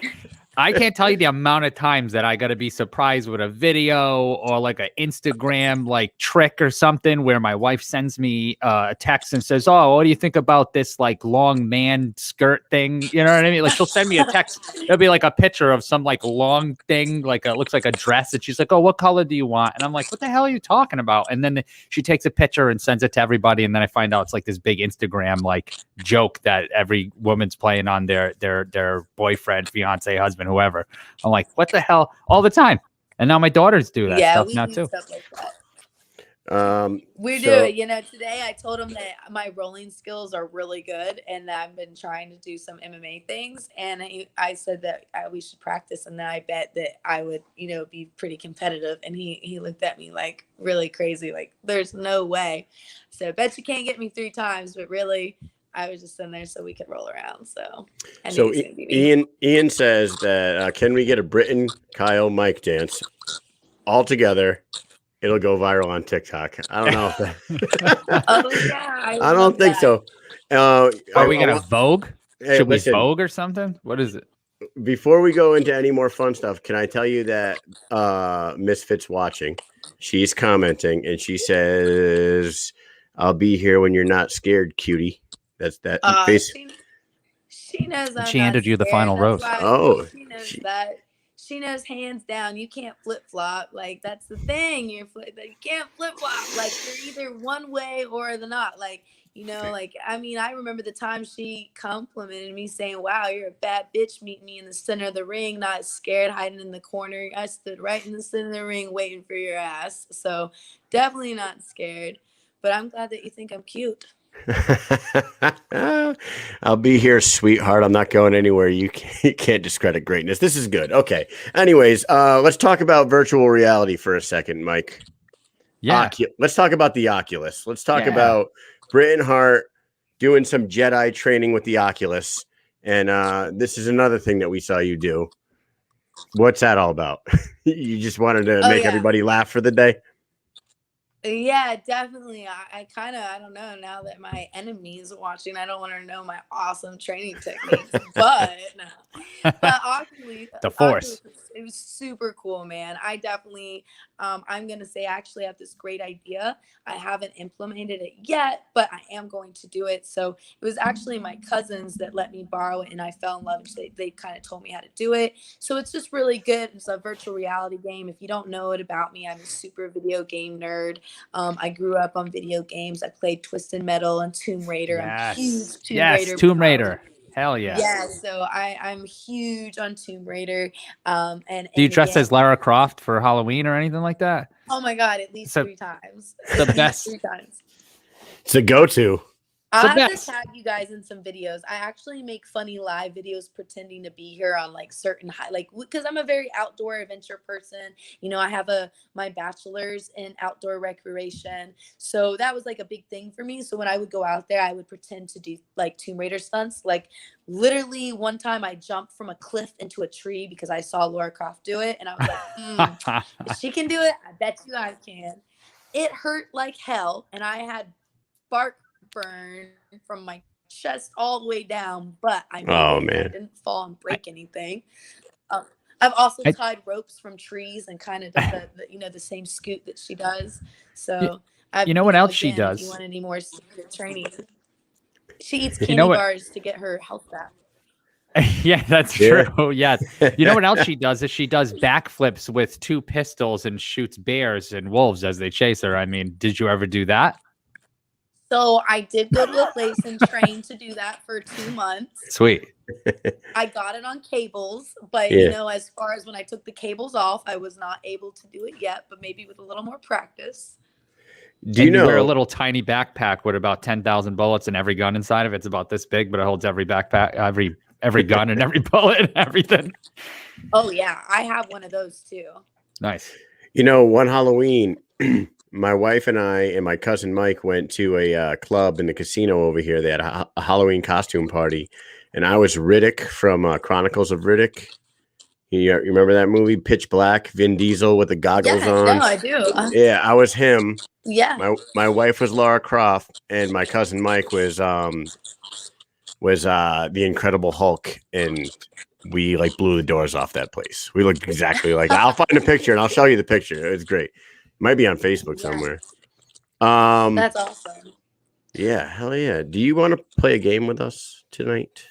I can't tell you the amount of times that I got to be surprised with a video or like an Instagram like trick or something where my wife sends me a text and says, oh, what do you think about this like long man skirt thing? You know what I mean? Like she'll send me a text. It'll be like a picture of some like long thing, like it looks like a dress. And she's like, oh, what color do you want? And I'm like, what the hell are you talking about? And then she takes a picture and sends it to everybody. And then I find out it's like this big Instagram like joke that every woman's playing on their boyfriend, fiance, husband, whoever. I'm like, what the hell? All the time. And now my daughters do that stuff now too. Stuff like that. We do it. Today I told him that my rolling skills are really good and that I've been trying to do some MMA things. And I said that we should practice, and then I bet that I would, be pretty competitive. And he looked at me like really crazy, like there's no way. So I bet you can't get me 3 times, but really I was just in there so we could roll around. So Ian says that can we get a Britton, Kyle, Mike dance all together? It'll go viral on TikTok. I don't know if that. Oh yeah, I don't think so. Are we gonna Vogue? Hey, Should we Vogue or something? What is it? Before we go into any more fun stuff, can I tell you that Misfit's watching? She's commenting and she says, "I'll be here when you're not scared, cutie." That's that face. She knows. She handed you the final rose. Oh, she knows that. She knows hands down. You can't flip flop. Like that's the thing. You can't flip flop. Like you're either one way or the not. Like You know, like, I mean, I remember the time she complimented me saying, wow, you're a bad bitch, meet me in the center of the ring, not scared, hiding in the corner. I stood right in the center of the ring waiting for your ass. So definitely not scared. But I'm glad that you think I'm cute. I'll be here, sweetheart. I'm not going anywhere. You can't discredit greatness. This is good. Okay. Anyways, let's talk about virtual reality for a second, Mike. Yeah. Let's talk about the Oculus. Let's talk Yeah. about Britton Hart doing some Jedi training with the Oculus. And this is another thing that we saw you do. What's that all about? You just wanted to make everybody laugh for the day? Yeah, definitely. I kind of, I don't know, now that my enemies are watching, I don't want to know my awesome training techniques, but Oculus, The Force. it was super cool, man. I definitely, I'm going to say I actually have this great idea. I haven't implemented it yet, but I am going to do it. So it was actually my cousins that let me borrow it, and I fell in love, and they kind of told me how to do it. So it's just really good. It's a virtual reality game. If you don't know it about me, I'm a super video game nerd. I grew up on video games. I played Twisted Metal and Tomb Raider. Yes. I'm huge Tomb yes, Raider. Tomb Raider. Hell yeah. Yeah, so I'm huge on Tomb Raider. And do you dress as Lara Croft for Halloween or anything like that? Oh my God, at least 3 times. The best. 3 times. It's a go-to. I'll have to tag you guys in some videos. I actually make funny live videos pretending to be here on like certain because I'm a very outdoor adventure person. You know, I have my bachelor's in outdoor recreation. So that was like a big thing for me. So when I would go out there, I would pretend to do like Tomb Raider stunts. Like literally one time I jumped from a cliff into a tree because I saw Lara Croft do it. And I was like, if she can do it, I bet you I can. It hurt like hell. And I had bark burn from my chest all the way down, but I didn't fall and break anything. I've also tied ropes from trees and kind of done the same scoot that she does. So you know what else she does? If you want any more secret training, she eats candy bars to get her health back. Yeah, that's true. Yeah. You know what else she does is she does backflips with 2 pistols and shoots bears and wolves as they chase her. I mean, did you ever do that? So I did go to a place and train to do that for 2 months. Sweet. I got it on cables, but you know, as far as when I took the cables off, I was not able to do it yet, but maybe with a little more practice. Do you know wear a little tiny backpack with about 10,000 bullets and every gun inside of it? It's about this big, but it holds every backpack, every gun and every bullet and everything. Oh yeah, I have one of those too. Nice. You know, one Halloween, my wife and I and my cousin Mike went to a club in the casino over here. They had a Halloween costume party, and I was Riddick from Chronicles of Riddick. You remember that movie, Pitch Black? Vin Diesel with the goggles on. No, I do. Yeah, I was him. Yeah. My wife was Lara Croft, and my cousin Mike was the Incredible Hulk, and we like blew the doors off that place. We looked exactly like. I'll find a picture and I'll show you the picture. It's great. Might be on Facebook somewhere. That's awesome. Yeah, hell yeah. Do you want to play a game with us tonight?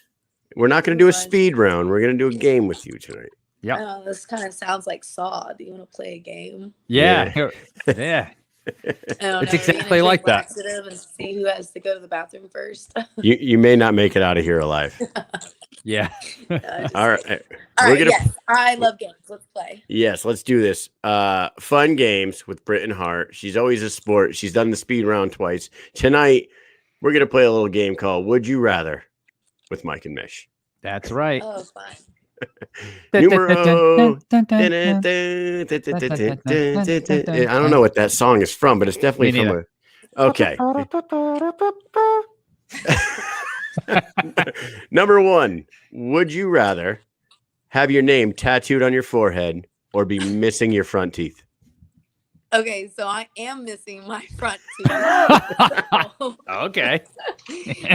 We're not going to do a speed round. We're going to do a game with you tonight. Yeah. Oh, this kind of sounds like Saw. Do you want to play a game? Yeah. Yeah. It's exactly like that. And see who has to go to the bathroom first. You may not make it out of here alive. Yeah. All right. Yes, I love games. Let's play. Yes, let's do this. Fun games with Britton Hart. She's always a sport. She's done the speed round twice. Tonight, we're going to play a little game called Would You Rather with Mike and Mish. That's right. Oh, fun. Numero. I don't know what that song is from, but it's definitely from okay. Number 1. Would you rather have your name tattooed on your forehead or be missing your front teeth? Okay, so I am missing my front teeth. Okay.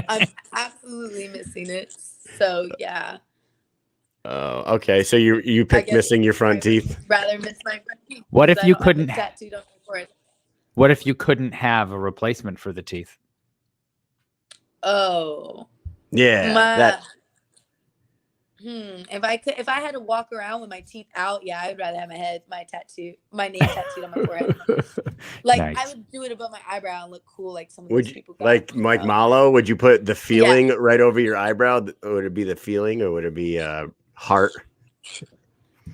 I'm absolutely missing it. So yeah. Oh, okay. So you picked missing your front teeth. Rather miss my front teeth. What if you couldn't tattooed on my forehead? What if you couldn't have a replacement for the teeth? Oh. Yeah. If I had to walk around with my teeth out, yeah, I would rather have my name tattooed on my forehead. Like I Nice. would do it above my eyebrow and look cool, like some of Would those you people got. like Mike Malo? Would you put the feeling right over your eyebrow? Would it be the feeling, or would it be heart?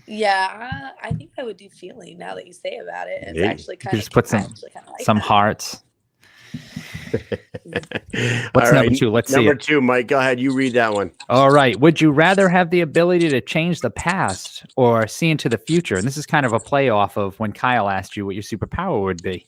Yeah, I think I would do feeling now that you say about it. It's actually kind of just put some hearts. What's number 2? Let's see. Number 2, Mike. Go ahead. You read that one. All right. Would you rather have the ability to change the past or see into the future? And this is kind of a play off of when Kyle asked you what your superpower would be.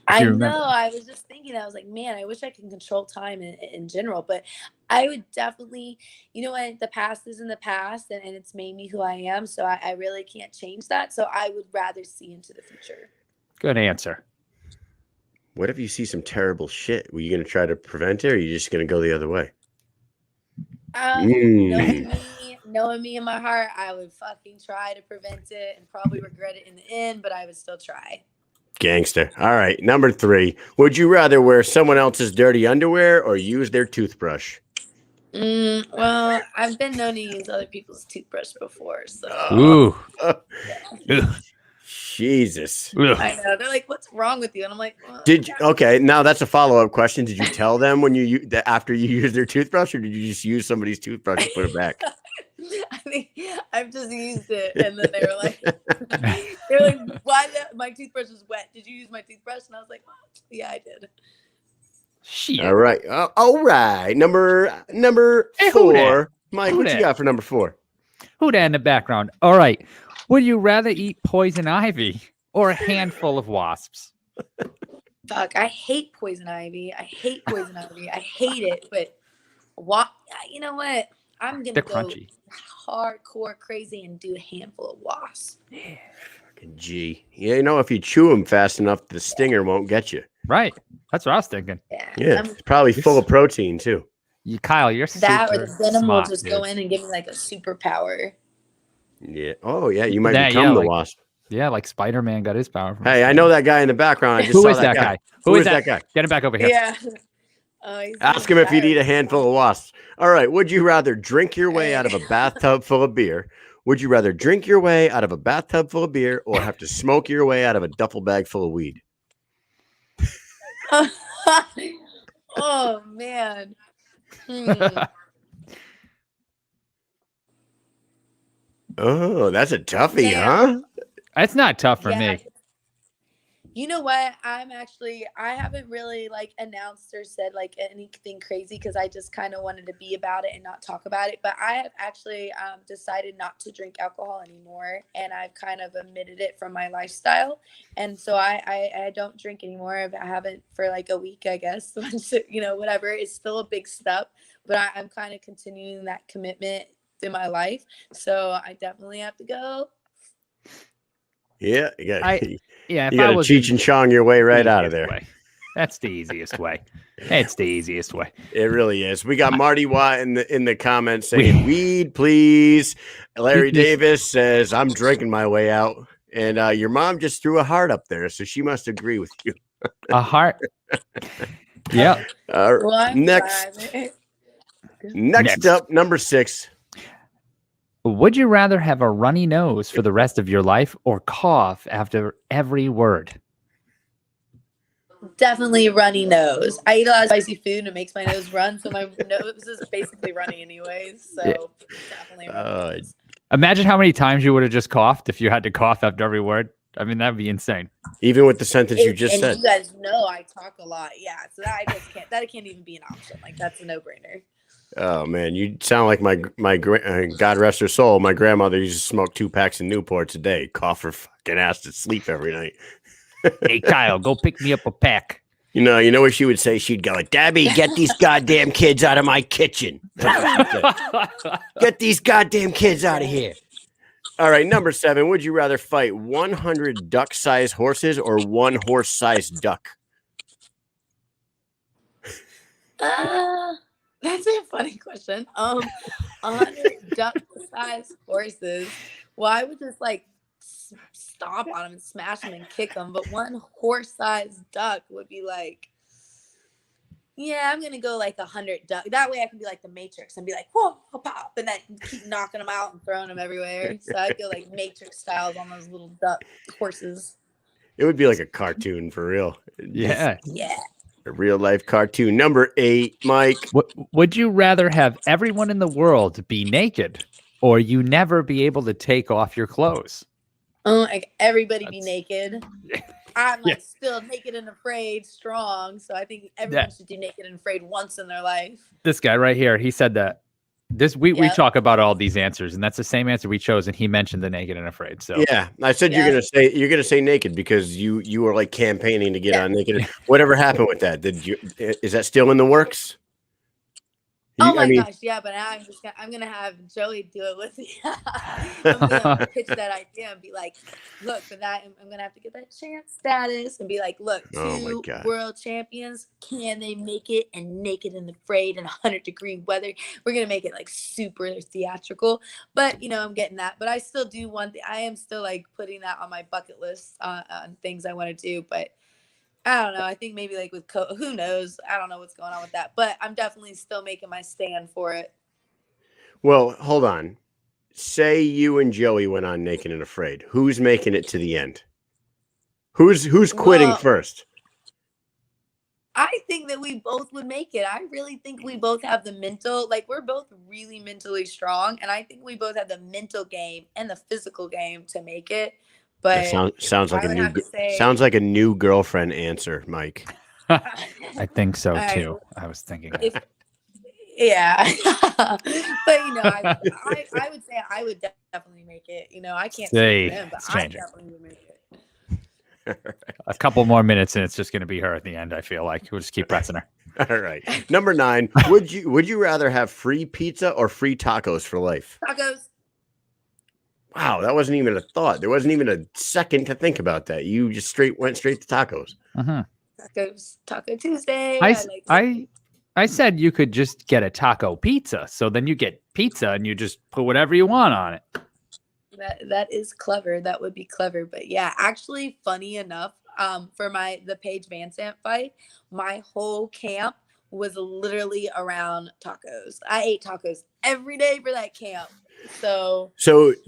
I know. I was just thinking, I was like, man, I wish I could control time in general. But I would definitely, you know what, the past is in the past and it's made me who I am. So I really can't change that. So I would rather see into the future. Good answer. What if you see some terrible shit? Were you going to try to prevent it, or are you just going to go the other way? Knowing me in my heart, I would fucking try to prevent it and probably regret it in the end, but I would still try. Gangster. All right. Number 3. Would you rather wear someone else's dirty underwear or use their toothbrush? Well, I've been known to use other people's toothbrush before, so. Ooh. Jesus. I know. They're like, "What's wrong with you?" And I'm like, well, okay, now that's a follow-up question. Did you tell them after you used their toothbrush, or did you just use somebody's toothbrush and put it back? I think I've just used it, and then they were like, "Why? My toothbrush is wet. Did you use my toothbrush?" And I was like, well, "Yeah, I did." Shit. All right. All right. Number 4. Mike, what you got for number 4? Who that in the background? All right. Would you rather eat poison ivy or a handful of wasps? Fuck, I hate poison ivy. I hate it. But you know what? I'm going to go crunchy. hardcore crazy and do a handful of wasps. Yeah. Fucking G. Yeah, if you chew them fast enough, the stinger won't get you. Right. That's what I was thinking. Yeah. It's probably full of protein, too. Kyle, you're that super or the venom smart, will just go in and give me like a superpower. Yeah. Oh, yeah. You might become the wasp. Yeah, like Spider-Man got his power from. Hey, I know that guy in the background. I just Who saw is that guy? Who is that guy? Get him back over here. Yeah. Ask him if he'd eat a handful of wasps. All right. Would you rather drink your way out of a bathtub full of beer? Would you rather drink your way out of a bathtub full of beer or have to smoke your way out of a duffel bag full of weed? Oh, man. Oh, that's a toughie, huh? That's not tough for me. You know what? I haven't really announced or said anything crazy because I just kind of wanted to be about it and not talk about it. But I have actually decided not to drink alcohol anymore, and I've kind of omitted it from my lifestyle. And so I don't drink anymore. I haven't for a week, I guess. Whatever. It's still a big step, but I'm kind of continuing that commitment in my life. So I definitely have to go. Yeah, you got to Cheech and Chong your way right out of there. That's the easiest way. It's the easiest way. It really is. We got Marty Watt in the comments saying, weed, please. Larry Davis says, I'm drinking my way out. And your mom just threw a heart up there, so she must agree with you. A heart? Yeah. Next up, number 6. Would you rather have a runny nose for the rest of your life or cough after every word? Definitely runny nose. I eat a lot of spicy food and it makes my nose run, so my nose is basically runny anyways. So definitely runny nose. Imagine how many times you would have just coughed if you had to cough after every word. I mean, that'd be insane. Even with the sentence you just said. You guys know I talk a lot. Yeah, so that can't even be an option. That's a no-brainer. Oh man, you sound like my God rest her soul. My grandmother used to smoke 2 packs of Newports a day, cough her fucking ass to sleep every night. Hey Kyle, go pick me up a pack. You know what she would say? She'd go, Debbie, get these goddamn kids out of my kitchen. Get these goddamn kids out of here. All right, number 7. Would you rather fight 100 duck-sized horses or 1 horse-sized duck? That's a funny question. 100 duck-sized horses. Well, I would just stomp on them and smash them and kick them. But 1 horse-sized duck would be Yeah, I'm gonna go like 100 duck. That way I can be like the Matrix and be like, whoa, pop, and then keep knocking them out and throwing them everywhere. So I go like Matrix styles on those little duck horses. It would be like a cartoon for real. Yeah. Yeah. A real life cartoon. Number 8, Mike. Would you rather have everyone in the world be naked or you never be able to take off your clothes? Like everybody be naked. I'm like Yeah. still naked and afraid, strong. So I think everyone should do naked and afraid once in their life. This guy right here, he said that. We Yep. talk about all these answers, and that's the same answer we chose, and he mentioned the naked and afraid. So Yeah, I said you're gonna say naked because you were like campaigning to get on naked. Whatever happened with that? Is that still in the works? Oh my gosh, yeah, but now I'm gonna have Joey do it with me. I'm gonna pitch that idea and be like, look, for that I'm gonna have to get that champ status and be like, look, 2 world champions, can they make it? And naked and afraid in 100-degree weather. We're gonna make it like super theatrical. But I'm getting that. But I still do want I am still like putting that on my bucket list on things I want to do. But I don't know. I think maybe like with who knows? I don't know what's going on with that, but I'm definitely still making my stand for it. Well, hold on. Say you and Joey went on Naked and Afraid. Who's making it to the end? Who's quitting first? I think that we both would make it. I really think we both have the mental, like we're both really mentally strong, and I think we both have the mental game and the physical game to make it. But sounds like a new girlfriend answer, Mike. I think so too. I was thinking. Yeah, but I would say I would definitely make it. I can't say for him, but I definitely would make it. A couple more minutes and it's just going to be her at the end. I feel like we'll just keep pressing her. All right. Number 9. Would you rather have free pizza or free tacos for life? Tacos. Wow, that wasn't even a thought. There wasn't even a second to think about that. You just went straight to tacos. Tacos, Taco Tuesday. I said you could just get a taco pizza. So then you get pizza and you just put whatever you want on it. That is clever. That would be clever. But yeah, actually, funny enough, for the Paige VanZant fight, my whole camp was literally around tacos. I ate tacos every day for that camp. So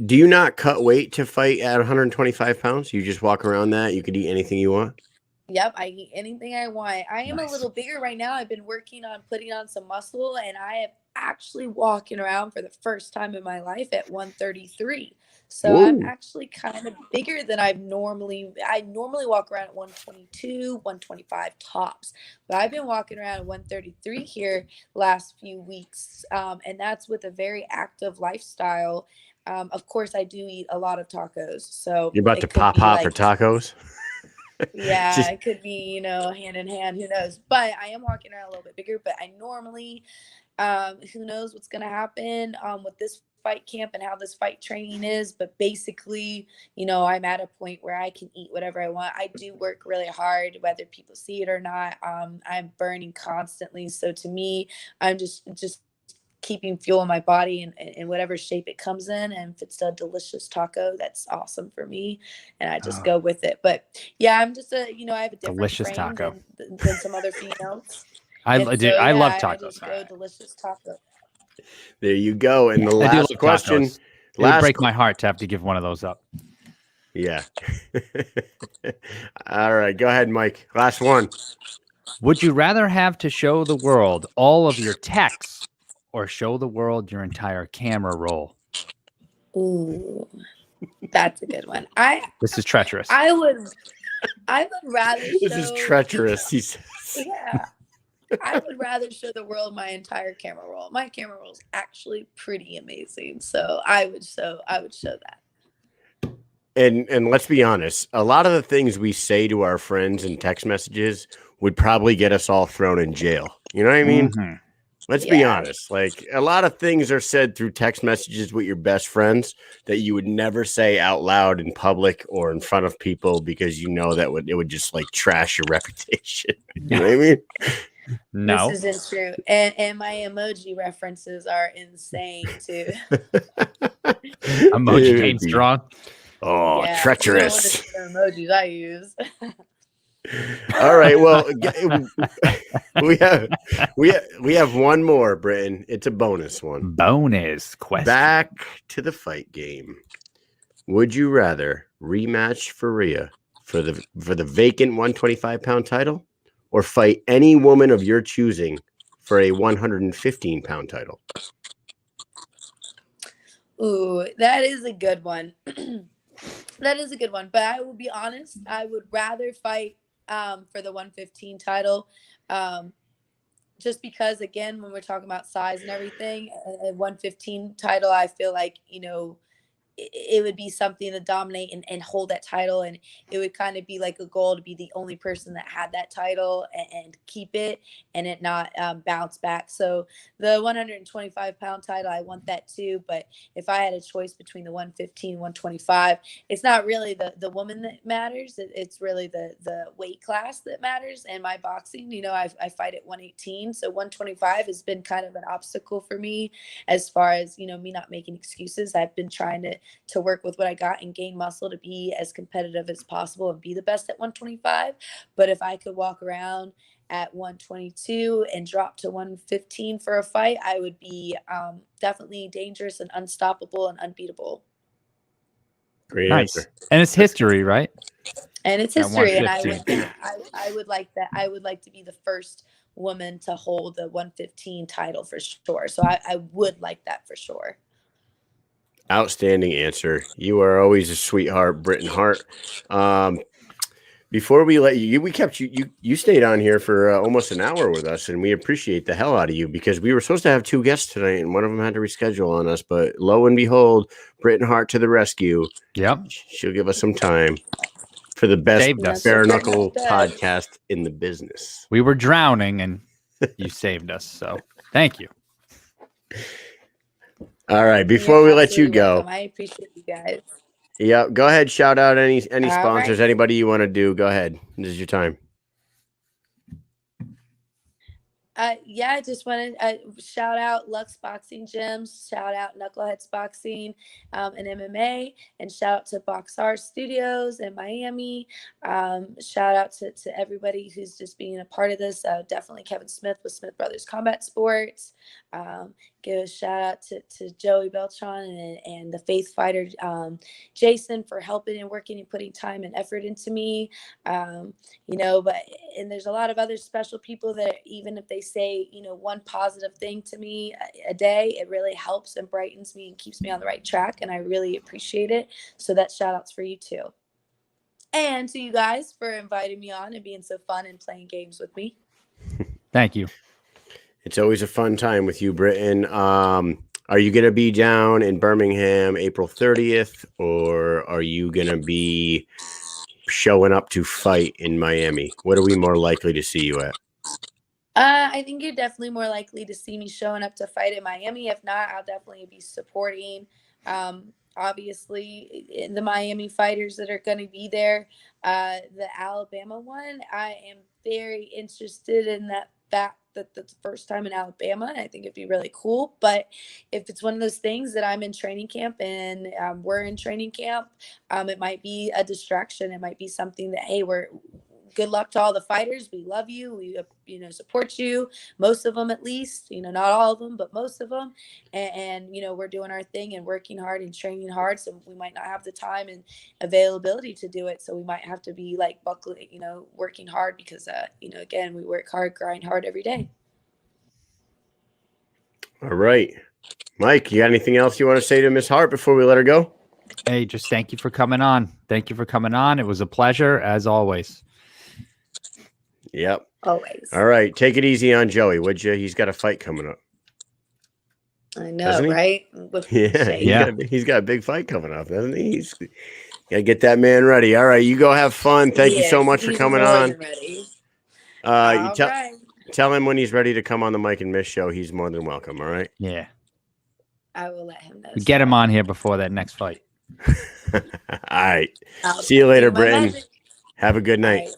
do you not cut weight to fight at 125 pounds? You just walk around that. You could eat anything you want. Yep, I eat anything I want. I am a little bigger right now. I've been working on putting on some muscle, and I am actually walking around for the first time in my life at 133. So whoa. I'm actually kind of bigger than I normally walk around at 122, 125 tops. But I've been walking around at 133 here last few weeks. And that's with a very active lifestyle. Of course, I do eat a lot of tacos. So you're about to pop for tacos? Yeah, it could be, hand in hand, who knows? But I am walking around a little bit bigger, but I normally, who knows what's going to happen with this fight camp and how this fight training is. But basically, I'm at a point where I can eat whatever I want. I do work really hard, whether people see it or not. I'm burning constantly. So to me, I'm just keeping fuel in my body in whatever shape it comes in. And if it's a delicious taco, that's awesome for me. And I just go with it. But yeah, I'm just I have a different delicious frame taco than some other females. I love tacos. I just go delicious taco. There you go. And the last question. It would break my heart to have to give one of those up. Yeah. All right. Go ahead, Mike. Last one. Would you rather have to show the world all of your texts or show the world your entire camera roll? Ooh, that's a good one. This is treacherous. I would rather This is treacherous, he says. Yeah. I would rather show the world my entire camera roll. My camera roll is actually pretty amazing. So I would show that. And let's be honest, a lot of the things we say to our friends in text messages would probably get us all thrown in jail. You know what I mean? Mm-hmm. Let's be honest. Like a lot of things are said through text messages with your best friends that you would never say out loud in public or in front of people because that it would just like trash your reputation. You know what I mean? No, this isn't true. And my emoji references are insane too. Emoji came strong. Oh, yeah, treacherous. The emojis I use. All right. Well, we have one more, Britton. It's a bonus one. Bonus question. Back to the fight game. Would you rather rematch for Rhea for the vacant 125-pound title, or fight any woman of your choosing for a 115-pound title? Ooh, that is a good one. That is a good one. But I will be honest, I would rather fight for the 115 title. Just because, again, when we're talking about size and everything, a 115 title, I feel like, it would be something to dominate and hold that title, and it would kind of be like a goal to be the only person that had that title and keep it and it not bounce back. So the 125-pound title, I want that too, but if I had a choice between the 115 125, it's not really the woman that matters. It's really the weight class that matters. And my boxing, I fight at 118, so 125 has been kind of an obstacle for me as far as me not making excuses. I've been trying to work with what I got and gain muscle to be as competitive as possible and be the best at 125. But if I could walk around at 122 and drop to 115 for a fight, I would be definitely dangerous and unstoppable and unbeatable. Great Nice. answer. And it's history, right? And it's history. And I 115. would like that. I would like to be the first woman to hold the 115 title for sure. So I would like that for sure. Outstanding answer. You are always a sweetheart, Britton Hart. Before we let you, we kept you stayed on here for almost an hour with us, and we appreciate the hell out of you, because we were supposed to have two guests tonight, and one of them had to reschedule on us. But lo and behold, Britton Hart to the rescue. Yep. She'll give us some time for the best Saved us. bare knuckle podcast in the business. We were drowning, and you saved us. So thank you. All right, before we let you go, welcome. I appreciate you guys. Yeah, go ahead. Shout out any sponsors, right. anybody you want to do. Go ahead. This is your time. I just want to shout out Lux Boxing Gyms, shout out Knuckleheads Boxing and MMA, and shout out to Boxar Studios in Miami. Shout out to everybody who's just being a part of this. Definitely Kevin Smith with Smith Brothers Combat Sports. Give a shout out to Joey Beltran and the Faith Fighter Jason for helping and working and putting time and effort into me. And there's a lot of other special people that even if they say, one positive thing to me a day, it really helps and brightens me and keeps me on the right track. And I really appreciate it. So that shout outs for you too. And to you guys for inviting me on and being so fun and playing games with me. Thank you. It's always a fun time with you, Britton. Are you going to be down in Birmingham April 30th, or are you going to be showing up to fight in Miami? What are we more likely to see you at? I think you're definitely more likely to see me showing up to fight in Miami. If not, I'll definitely be supporting, obviously, the Miami fighters that are going to be there. The Alabama one, I am very interested in that fact that that's the first time in Alabama. I think it'd be really cool. But if it's one of those things that I'm in training camp and we're in training camp, it might be a distraction. It might be something that, hey, good luck to all the fighters. We love you. We, support you. Most of them, at least, not all of them, but most of them. And we're doing our thing and working hard and training hard. So we might not have the time and availability to do it. So we might have to be like buckling, working hard because, again, we work hard, grind hard every day. All right. Mike, you got anything else you want to say to Miss Hart before we let her go? Hey, just thank you for coming on. Thank you for coming on. It was a pleasure, as always. Yep. Always. All right. Take it easy on Joey, would you? He's got a fight coming up. I know, right? Yeah. He's got a big fight coming up, doesn't he? He's got to get that man ready. All right. You go have fun. Thank you so much for coming on. Tell him when he's ready to come on the Mike and Mish show. He's more than welcome. All right. Yeah. I will let him know. Get him on here before that next fight. All right. See you later, Britton. Have a good night. Right.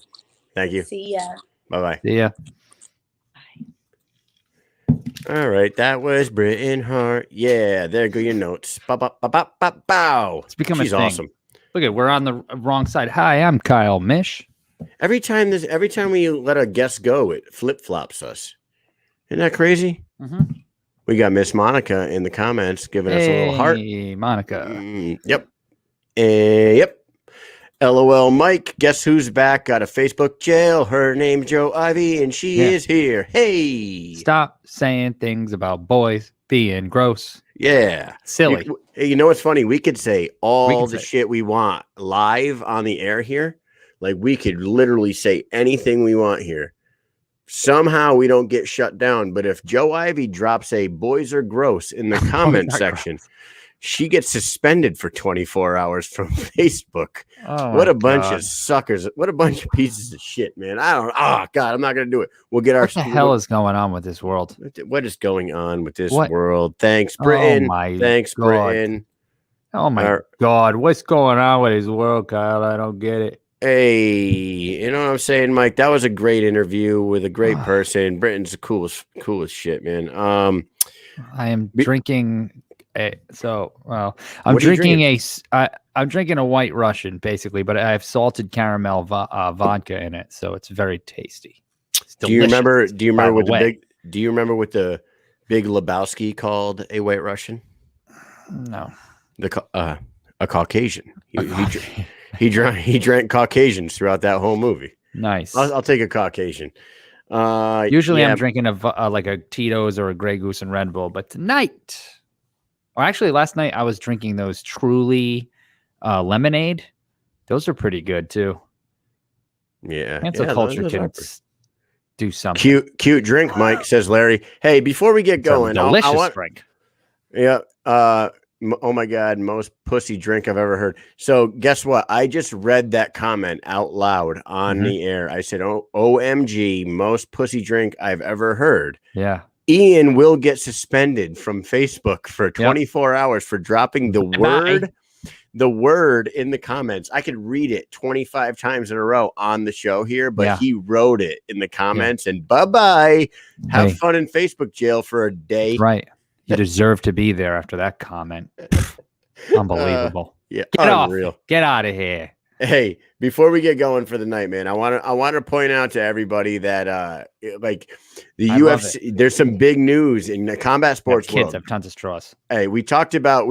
Thank you. See ya. Bye-bye. See ya. All right. That was Britton Hart. Yeah. There go your notes. Bow. It's become She's a thing. Awesome. Look at, we're on the wrong side. Hi, I'm Kyle Mish. Every time we let a guest go, it flip flops us. Isn't that crazy? Mm-hmm. We got Miss Monica in the comments giving us a little heart. Hey, Monica. Yep. Yep. LOL Mike, guess who's back? Got a Facebook jail. Her name's Joe Ivy, and she is here. Hey. Stop saying things about boys being gross. Yeah. Silly. You know what's funny? We could say all the shit we want live on the air here. Like, we could literally say anything we want here. Somehow we don't get shut down. But if Joe Ivy drops a boys are gross in the comment section, she gets suspended for 24 hours from Facebook. Oh, what a bunch of suckers. What a bunch of pieces of shit, man. God, I'm not going to do it. We'll get what the hell is going on with this world? What is going on with this world? Thanks, Britton. Britton. Oh, my God. What's going on with this world, Kyle? I don't get it. Hey, you know what I'm saying, Mike? That was a great interview with a great person. Britton's the coolest shit, man. I am drinking... I'm drinking a White Russian basically, but I have salted caramel vodka in it, so it's very tasty. Do you remember what the Big Lebowski called a White Russian? No, a Caucasian. He drank Caucasians throughout that whole movie. Nice. I'll take a Caucasian. Usually I'm drinking like a Tito's or a Grey Goose and Red Bull, but tonight. Or actually, last night I was drinking those Truly lemonade. Those are pretty good too. Yeah, cancel culture can do something. Cute drink, Mike, says Larry. Hey, before we get going, delicious drink. Yeah. Oh my God, most pussy drink I've ever heard. So guess what? I just read that comment out loud on the air. I said, OMG, most pussy drink I've ever heard. Yeah. Ian will get suspended from Facebook for 24 hours for dropping the word in the comments. I could read it 25 times in a row on the show here, but he wrote it in the comments and bye-bye. Have fun in Facebook jail for a day. Right. You deserve to be there after that comment. Unbelievable. Get unreal. Get out of here. Hey, before we get going for the night, man, I want to point out to everybody that like the UFC, there's some big news in the combat sports world. Kids have tons of straws. Hey, we talked about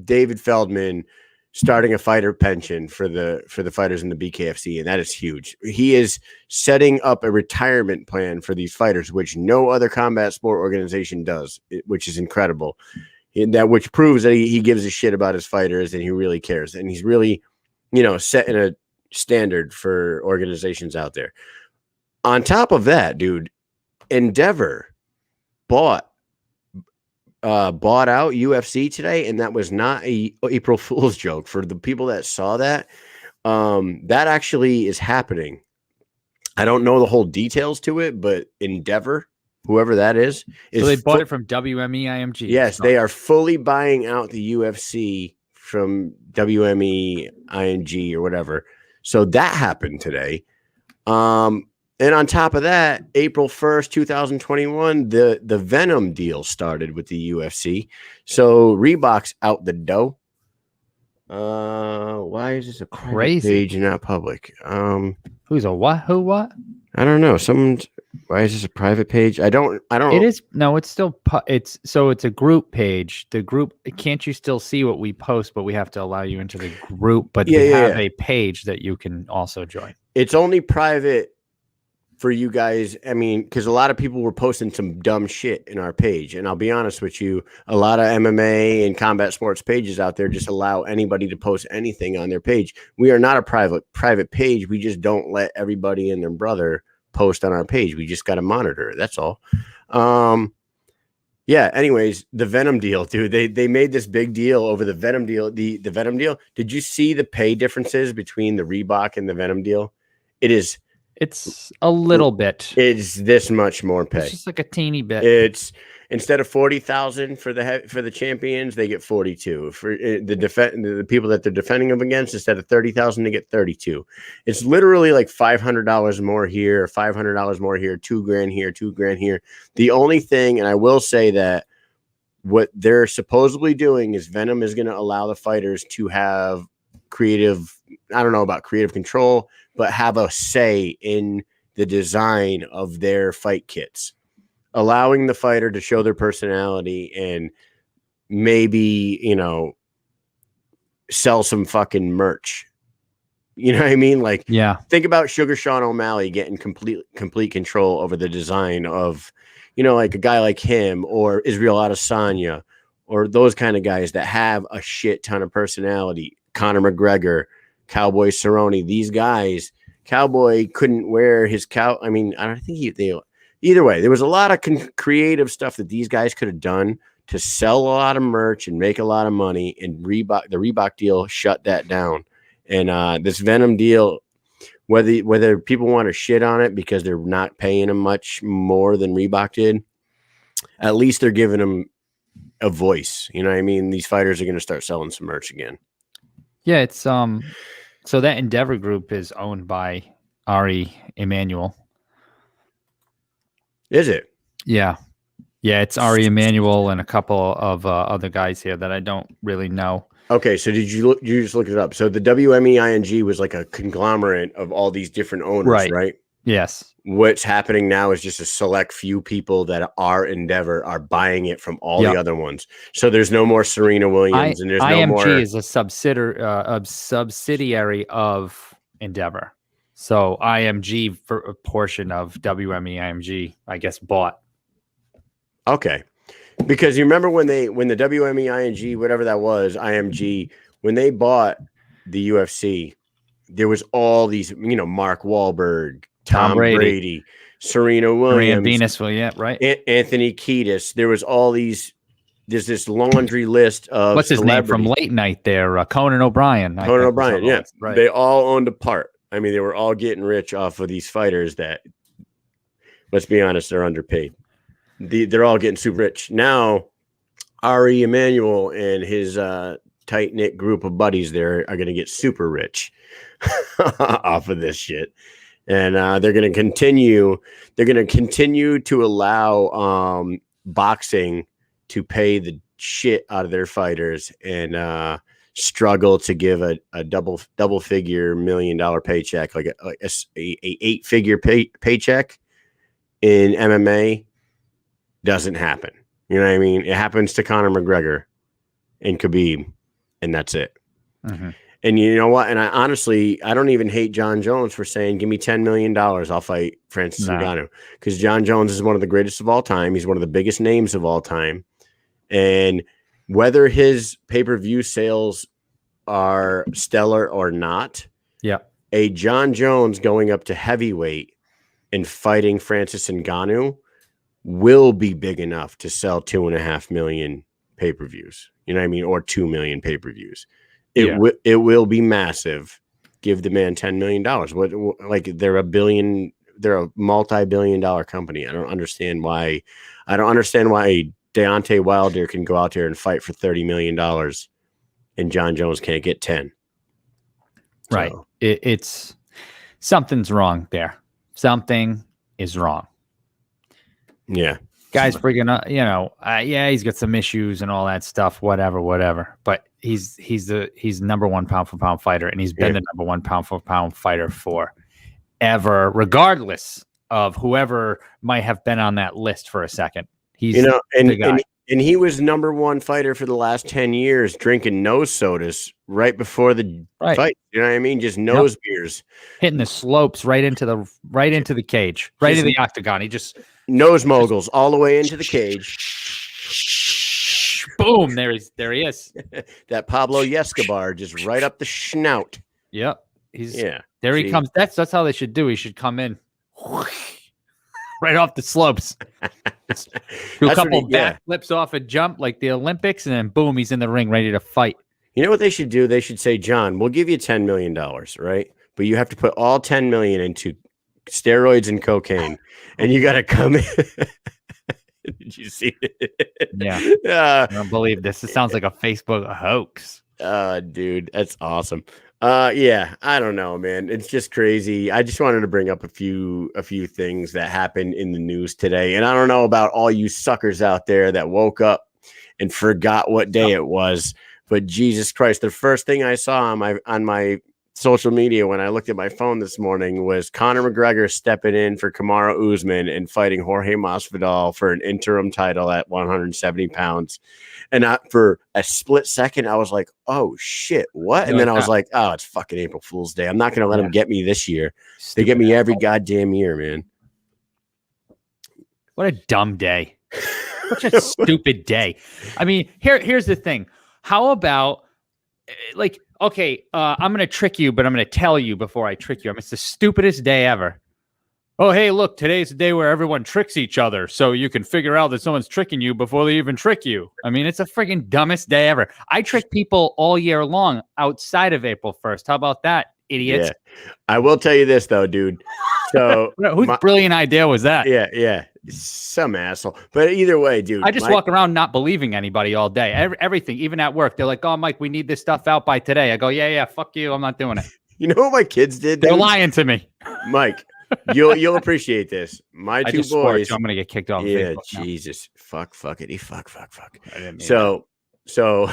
David Feldman starting a fighter pension for the fighters in the BKFC, and that is huge. He is setting up a retirement plan for these fighters, which no other combat sport organization does, which is incredible. Which proves that he gives a shit about his fighters and he really cares, and he's really setting a standard for organizations out there. On top of that, dude, Endeavor bought out UFC today, and that was not a April Fool's joke. For the people that saw that, that actually is happening. I don't know the whole details to it, but Endeavor, whoever that is so they bought it from WME IMG. Yes, they are fully buying out the UFC from WME ING or whatever. So that happened today. And on top of that, April 1st, 2021, the Venom deal started with the UFC. So Reebok's out the dough. Why is this a crazy page and not public? Who's a what? Who what? I don't know. Why is this a private page? I don't. It is. No, it's still. It's a group page. The group. Can't you still see what we post? But we have to allow you into the group. But we have a page that you can also join. It's only private for you guys. I mean, because a lot of people were posting some dumb shit in our page, and I'll be honest with you, a lot of MMA and combat sports pages out there just allow anybody to post anything on their page. We are not a private page. We just don't let everybody and their brother post on our page. We just got to monitor it. That's all. Anyways, the Venom deal, dude, they made this big deal over the Venom deal. The Venom deal. Did you see the pay differences between the Reebok and the Venom deal? It's a little bit. It's this much more pay. It's just like a teeny bit. It's instead of 40,000 for the champions, they get 42. For the people that they're defending them against, instead of 30,000, they get 32. It's literally like $500 more here, $500 more here, $2,000 here, $2,000 here. The only thing, and I will say that what they're supposedly doing is Venom is going to allow the fighters to have creative, I don't know about creative control, but have a say in the design of their fight kits, allowing the fighter to show their personality and maybe, sell some fucking merch. You know what I mean? Like, Yeah. think about Sugar Sean O'Malley getting complete control over the design of, like a guy like him or Israel Adesanya or those kind of guys that have a shit ton of personality. Conor McGregor, Cowboy Cerrone, these guys. Cowboy couldn't wear his I mean, I don't think either way, there was a lot of creative stuff that these guys could have done to sell a lot of merch and make a lot of money. And the Reebok deal shut that down. And this Venom deal, whether people want to shit on it because they're not paying them much more than Reebok did, at least they're giving them a voice. You know what I mean? These fighters are going to start selling some merch again. Yeah, it's so that Endeavor Group is owned by Ari Emanuel. Is it? Yeah. Yeah, it's Ari Emanuel and a couple of other guys here that I don't really know. Okay, so did you just look it up? So the WMEING was like a conglomerate of all these different owners, right? Yes. What's happening now is just a select few people that are Endeavor are buying it from all the other ones. So there's no more Serena Williams, and there's no more. IMG is a subsidiary of Endeavor. So IMG, for a portion of WMEIMG, I guess, bought. Okay. Because you remember when the WMEING, whatever that was, IMG, when they bought the UFC, there was all these, Mark Wahlberg, Tom Brady, Serena Williams, Venus, right? Anthony Kiedis. There was all these. There's this laundry list of what's his name from Late Night there? Conan O'Brien. Yeah, right. They all owned a part. I mean, they were all getting rich off of these fighters that, let's be honest, they're underpaid. They're all getting super rich. Now, Ari Emanuel and his tight-knit group of buddies there are going to get super rich off of this shit. And they're going to continue. They're going to continue to allow boxing to pay the shit out of their fighters and struggle to give a double figure $1 million paycheck, like a 8-figure paycheck in MMA. Doesn't happen. You know what I mean? It happens to Conor McGregor and Khabib, and that's it. Mm-hmm. And you know what? And I don't even hate John Jones for saying, give me $10 million. I'll fight Francis Ngannou. Because John Jones is one of the greatest of all time. He's one of the biggest names of all time. And whether his pay-per-view sales are stellar or not, a John Jones going up to heavyweight and fighting Francis Ngannou will be big enough to sell 2.5 million pay-per-views. You know what I mean? Or 2 million pay-per-views. It will be massive. Give the man $10 million. They're a multi-billion-dollar company. I don't understand why Deontay Wilder can go out there and fight for $30 million and John Jones can't get 10. Right. So. It's something's wrong there. Something is wrong. Yeah. Guy's freaking he's got some issues and all that stuff, whatever. But he's number one pound for pound fighter, and he's been the number one pound for pound fighter forever, regardless of whoever might have been on that list for a second. He's the guy. And he was number one fighter for the last 10 years, drinking nose sodas right before the fight. You know what I mean? Just nose beers, hitting the slopes right into the cage, right into the octagon. He just nose moguls all the way into the cage. Boom! There he is. That Pablo Escobar just right up the snout. Yep. There he comes. That's how they should do. He should come in right off the slopes. Do a couple back flips off a jump like the Olympics, and then boom, he's in the ring ready to fight. You know what they should do? They should say, John, we'll give you $10 million, right? But you have to put all $10 million into steroids and cocaine, and you got to come in. Did you see it? Yeah. I don't believe this. It sounds like a Facebook hoax. Dude, that's awesome. I don't know, man. It's just crazy. I just wanted to bring up a few things that happened in the news today. And I don't know about all you suckers out there that woke up and forgot what day it was, But Jesus Christ, the first thing I saw on my social media when I looked at my phone this morning was Conor McGregor stepping in for Kamaru Usman and fighting Jorge Masvidal for an interim title at 170 pounds. And for a split second, I was like, oh, shit, what? And then I was like, oh, it's fucking April Fool's Day. I'm not going to let them get me this year. They get me every goddamn year, man. What a dumb day. Such a stupid day. I mean, here's the thing. How about, like, okay, I'm going to trick you, but I'm going to tell you before I trick you. It's the stupidest day ever. Oh, hey, look, today's the day where everyone tricks each other so you can figure out that someone's tricking you before they even trick you. I mean, it's the freaking dumbest day ever. I trick people all year long outside of April 1st. How about that, idiots? Yeah. I will tell you this, though, dude. So whose brilliant idea was that? Yeah. Some asshole. But either way, dude. I just walk around not believing anybody all day. Everything, even at work. They're like, oh, Mike, we need this stuff out by today. I go, yeah, fuck you. I'm not doing it. You know what my kids did? They're lying to me. Mike, you'll appreciate this. My two boys. I'm gonna get kicked off. Yeah, Jesus. Fuck. So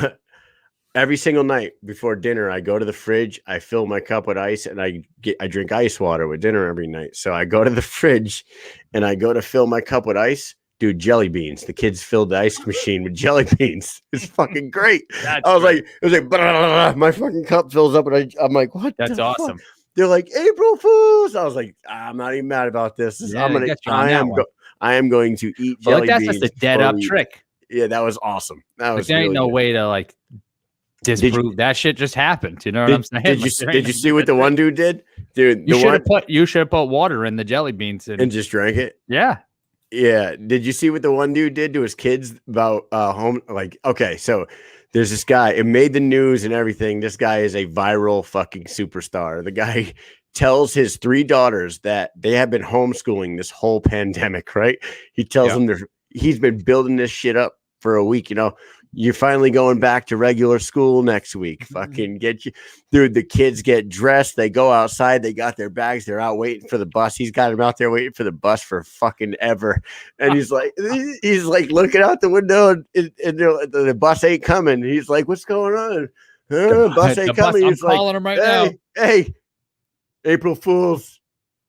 every single night before dinner, I go to the fridge, I fill my cup with ice, and I drink ice water with dinner every night. So I go to the fridge and I go to fill my cup with ice. Dude, jelly beans. The kids filled the ice machine with jelly beans. It's fucking great. It was like, blah, blah, blah. My fucking cup fills up, and I'm like, what? That's awesome. Fuck? They're like, April Fools. I was like, I'm not even mad about this. Yeah, I am going to eat jelly beans. That's just a dead up trick. Yeah, that was awesome. That was. There ain't no way to like disprove that shit just happened. You know what I'm saying? Did you see what the one dude did? Dude, you should have put water in the jelly beans and just drank it. Yeah. Yeah. Did you see what the one dude did to his kids about home? Like, okay, so there's this guy. It made the news and everything. This guy is a viral fucking superstar. The guy tells his 3 daughters that they have been homeschooling this whole pandemic, right? He tells them he's been building this shit up for a week. You know, you're finally going back to regular school next week. Fucking get you, dude. The kids get dressed. They go outside. They got their bags. They're out waiting for the bus. He's got them out there waiting for the bus for fucking ever. And he's like looking out the window, and the bus ain't coming. He's like, "What's going on? Bus ain't coming." He's like, calling him right now. Hey, April Fools,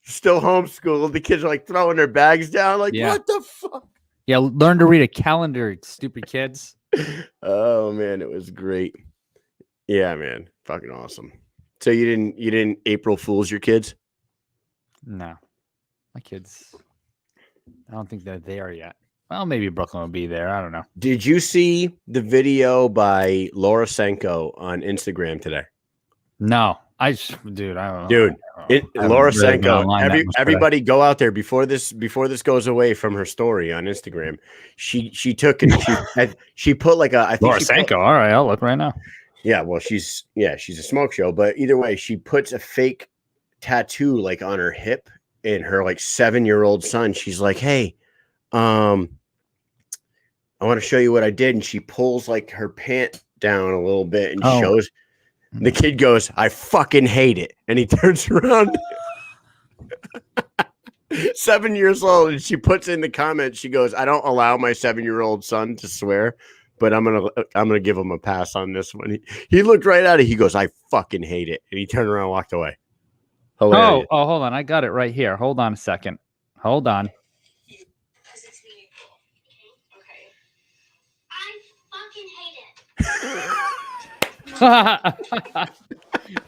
still homeschooled. The kids are like throwing their bags down. Like, what the fuck? Yeah, learn to read a calendar, stupid kids. Oh man, it was great. Yeah, man, fucking awesome. So you didn't April Fools your kids? No, my kids. I don't think they're there yet. Well, maybe Brooklyn will be there. I don't know. Did you see the video by Laura Senko on Instagram today? No, I don't know. Dude, Laura Senko. Everybody go out there before this goes away from her story on Instagram. She took and she put like a Laura Senko. All right, I'll look right now. Yeah, well, she's a smoke show, but either way, she puts a fake tattoo like on her hip, and her like 7-year-old son. She's like, "Hey, I want to show you what I did," and she pulls like her pant down a little bit and shows. The kid goes, "I fucking hate it," and he turns around. 7 years old, and she puts in the comments. She goes, "I don't allow my 7-year-old son to swear, but I'm gonna give him a pass on this one." He looked right at it. He goes, "I fucking hate it," and he turned around and walked away. Hilarious. Oh, hold on, I got it right here. Hold on a second. Hold on.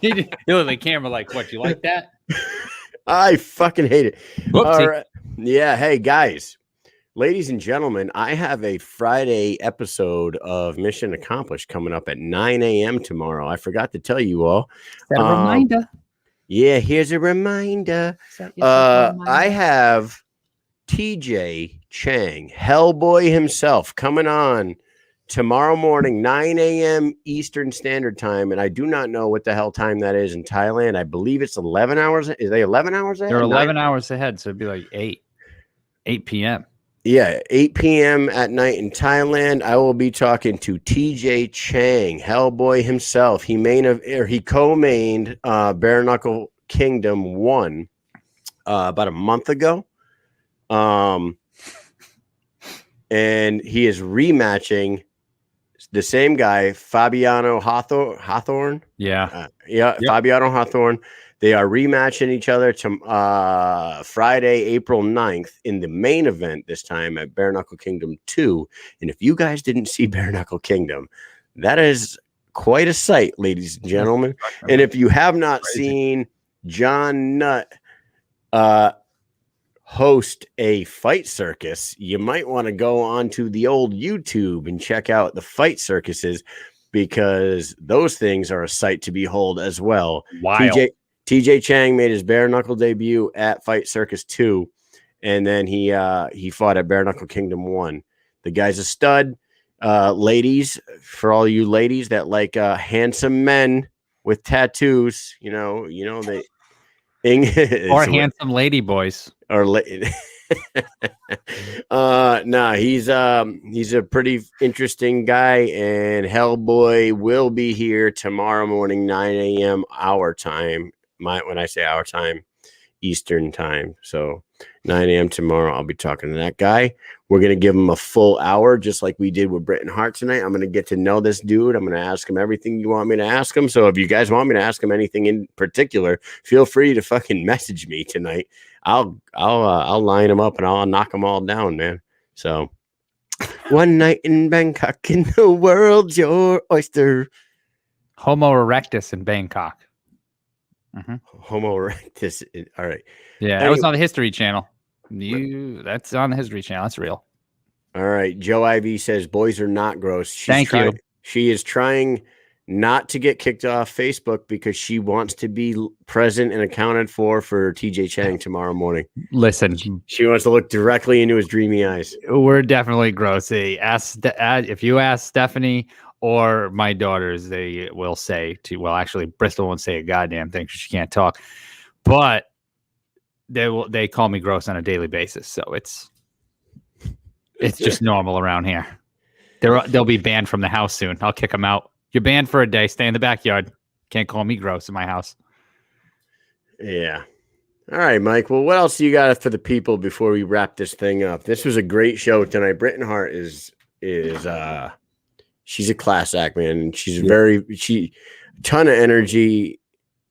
He looked at the camera like, "What? You like that?" I fucking hate it. Whoopsie. All right. Yeah. Hey guys, ladies and gentlemen, I have a Friday episode of Mission Accomplished coming up at 9 a.m. tomorrow. I forgot to tell you all. Is that a reminder? Yeah, here's a reminder. I have TJ Chang, Hellboy himself, coming on tomorrow morning, 9 a.m. Eastern Standard Time, and I do not know what the hell time that is in Thailand. I believe it's 11 hours. Is they 11 hours ahead? They're 11 hours ahead, so it'd be like 8 p.m. Yeah, 8 p.m. at night in Thailand. I will be talking to TJ Chang, Hellboy himself. He co-mained Bare Knuckle Kingdom 1 about a month ago. And he is rematching the same guy, Fabiano Hawthorne. Yeah. Yep. Fabiano Hawthorne. They are rematching each other to Friday, April 9th in the main event this time at Bare Knuckle Kingdom 2. And if you guys didn't see Bare Knuckle Kingdom, that is quite a sight, ladies and gentlemen. And if you have not seen John Nutt host a fight circus, you might want to go onto the old YouTube and check out the fight circuses, because those things are a sight to behold as well. Wild. TJ Chang made his bare knuckle debut at Fight Circus 2, and then he fought at Bare Knuckle Kingdom 1. The guy's a stud. Ladies, for all you ladies that like handsome men with tattoos, they or handsome lady boys. Or he's a pretty interesting guy, and Hellboy will be here tomorrow morning, 9 a.m. our time. When I say our time, Eastern time. So 9 a.m. tomorrow, I'll be talking to that guy. We're going to give him a full hour, just like we did with Britton Hart tonight. I'm going to get to know this dude. I'm going to ask him everything you want me to ask him. So if you guys want me to ask him anything in particular, feel free to fucking message me tonight. I'll line him up and I'll knock them all down, man. So one night in Bangkok, in the world's your oyster. Homo erectus in Bangkok. Mm-hmm. Homo erectus. All right. Yeah, that was on the History Channel. That's on the History Channel. That's real. All right. Joe Ivy says boys are not gross. Thank you. She is trying not to get kicked off Facebook because she wants to be present and accounted for TJ Chang tomorrow morning. Listen, she wants to look directly into his dreamy eyes. We're definitely gross. If you ask Stephanie or my daughters, they will say actually Bristol won't say a goddamn thing because she can't talk, but they call me gross on a daily basis. So it's just normal around here. They'll be banned from the house soon. I'll kick them out. You're banned for a day. Stay in the backyard. Can't call me gross in my house. Yeah. All right, Mike. Well, what else do you got for the people before we wrap this thing up? This was a great show tonight. Britton Hart is she's a class act, man. She's ton of energy.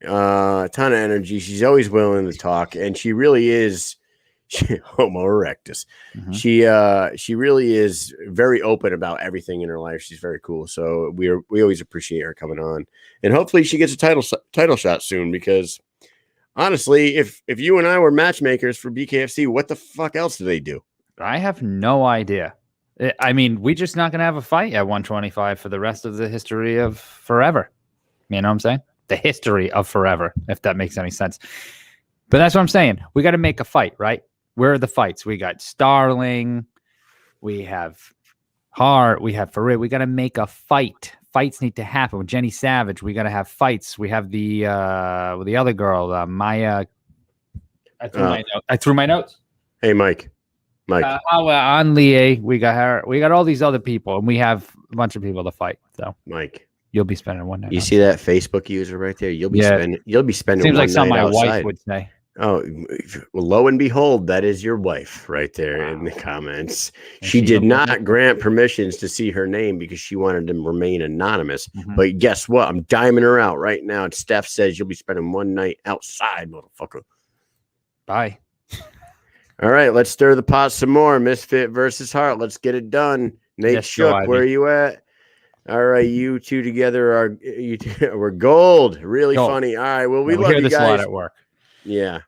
She's always willing to talk, and she really is Homo erectus. Mm-hmm. She really is very open about everything in her life. She's very cool. So we always appreciate her coming on, and hopefully she gets a title shot soon, because honestly, if you and I were matchmakers for BKFC, what the fuck else do they do? I have no idea. I mean, we're just not going to have a fight at 125 for the rest of the history of forever. You know what I'm saying? The history of forever, if that makes any sense. But that's what I'm saying. We got to make a fight, right? Where are the fights? We got Starling. We have Hart. We have Farid. We got to make a fight. Fights need to happen. With Jenny Savage, we got to have fights. We have the other girl, Maya. I threw my notes. Hey, Mike. On Lie, we got her. We got all these other people, and we have a bunch of people to fight. So, Mike, you'll be spending one night. You see that Facebook user right there? You'll be spending. Seems like something my wife would say. Oh, well, lo and behold, that is your wife right there in the comments. She did not grant permissions to see her name because she wanted to remain anonymous. Mm-hmm. But guess what? I'm diming her out right now. And Steph says you'll be spending one night outside, motherfucker. Bye. All right, let's stir the pot some more. Misfit versus Hart. Let's get it done. Nate Shook, where are you at? All right, you two together we're gold. Really funny. All right, well, we love you guys. A lot at work. Yeah.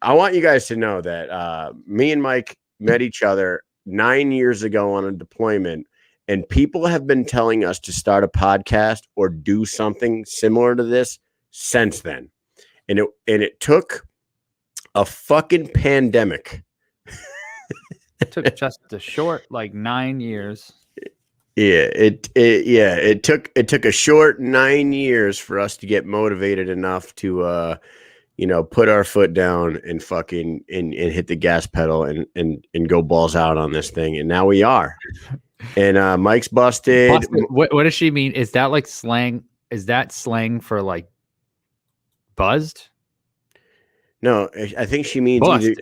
I want you guys to know that me and Mike met each other 9 years ago on a deployment, and people have been telling us to start a podcast or do something similar to this since then. And it took a fucking pandemic. It took just a short 9 years. Yeah, it took a short 9 years for us to get motivated enough to put our foot down and fucking and hit the gas pedal and go balls out on this thing. And now we are. And Mike's busted. What does she mean? Is that slang? Is that slang for buzzed? No, I think she means either,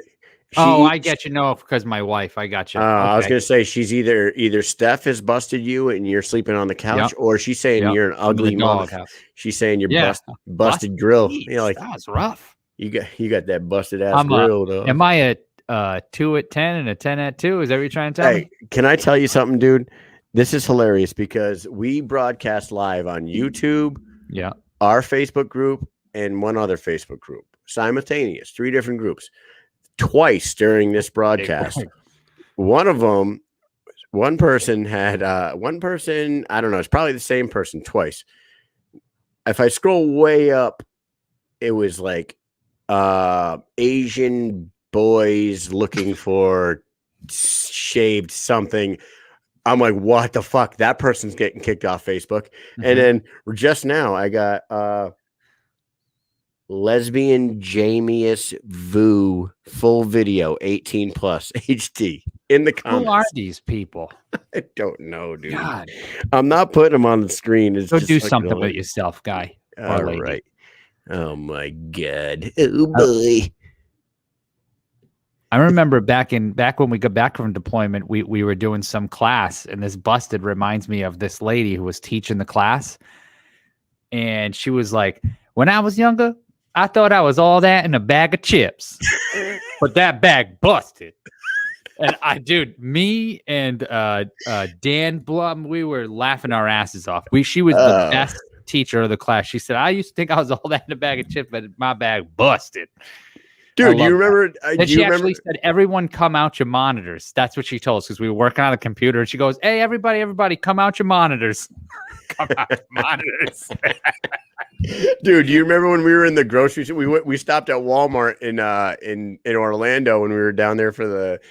I get you. No, because my wife. I got you. I was Okay. gonna say she's either Steph has busted you and you're sleeping on the couch, or she's saying you're an I'm in the ugly mother. doghouse. She's saying you're Yeah. busted grill. Jeez, You're like, that's rough. you got that busted ass grill though. Am I a 2 at 10 and a 10 at 2? Is that what you're trying to tell me? Can I tell you something, dude? This is hilarious because we broadcast live on YouTube, our Facebook group, and one other Facebook group, simultaneous, 3 different groups, twice during this broadcast. One of them, one person, I don't know, it's probably the same person twice. If I scroll way up, it was like Asian boys looking for shaved something. I'm like, what the fuck? That person's getting kicked off Facebook. And then just now I got lesbian Jamius Vu full video 18 plus HD in the comments. Who are these people? I don't know, dude. God. I'm not putting them on the screen. It's Go just do something with yourself, guy. All right. Oh my God. Oh boy. I remember back when we got back from deployment, we were doing some class, and this busted reminds me of this lady who was teaching the class. And she was like, when I was younger, I thought I was all that in a bag of chips, but that bag busted. And me and Dan Blum, we were laughing our asses off. She was the best teacher of the class. She said, I used to think I was all that in a bag of chips, but my bag busted. Dude, do you remember? She actually said, everyone come out your monitors. That's what she told us because we were working on a computer. And she goes, hey, everybody, come out your monitors. Come out your monitors. Dude, do you remember when we were in the grocery store? We stopped at Walmart in Orlando when we were down there for the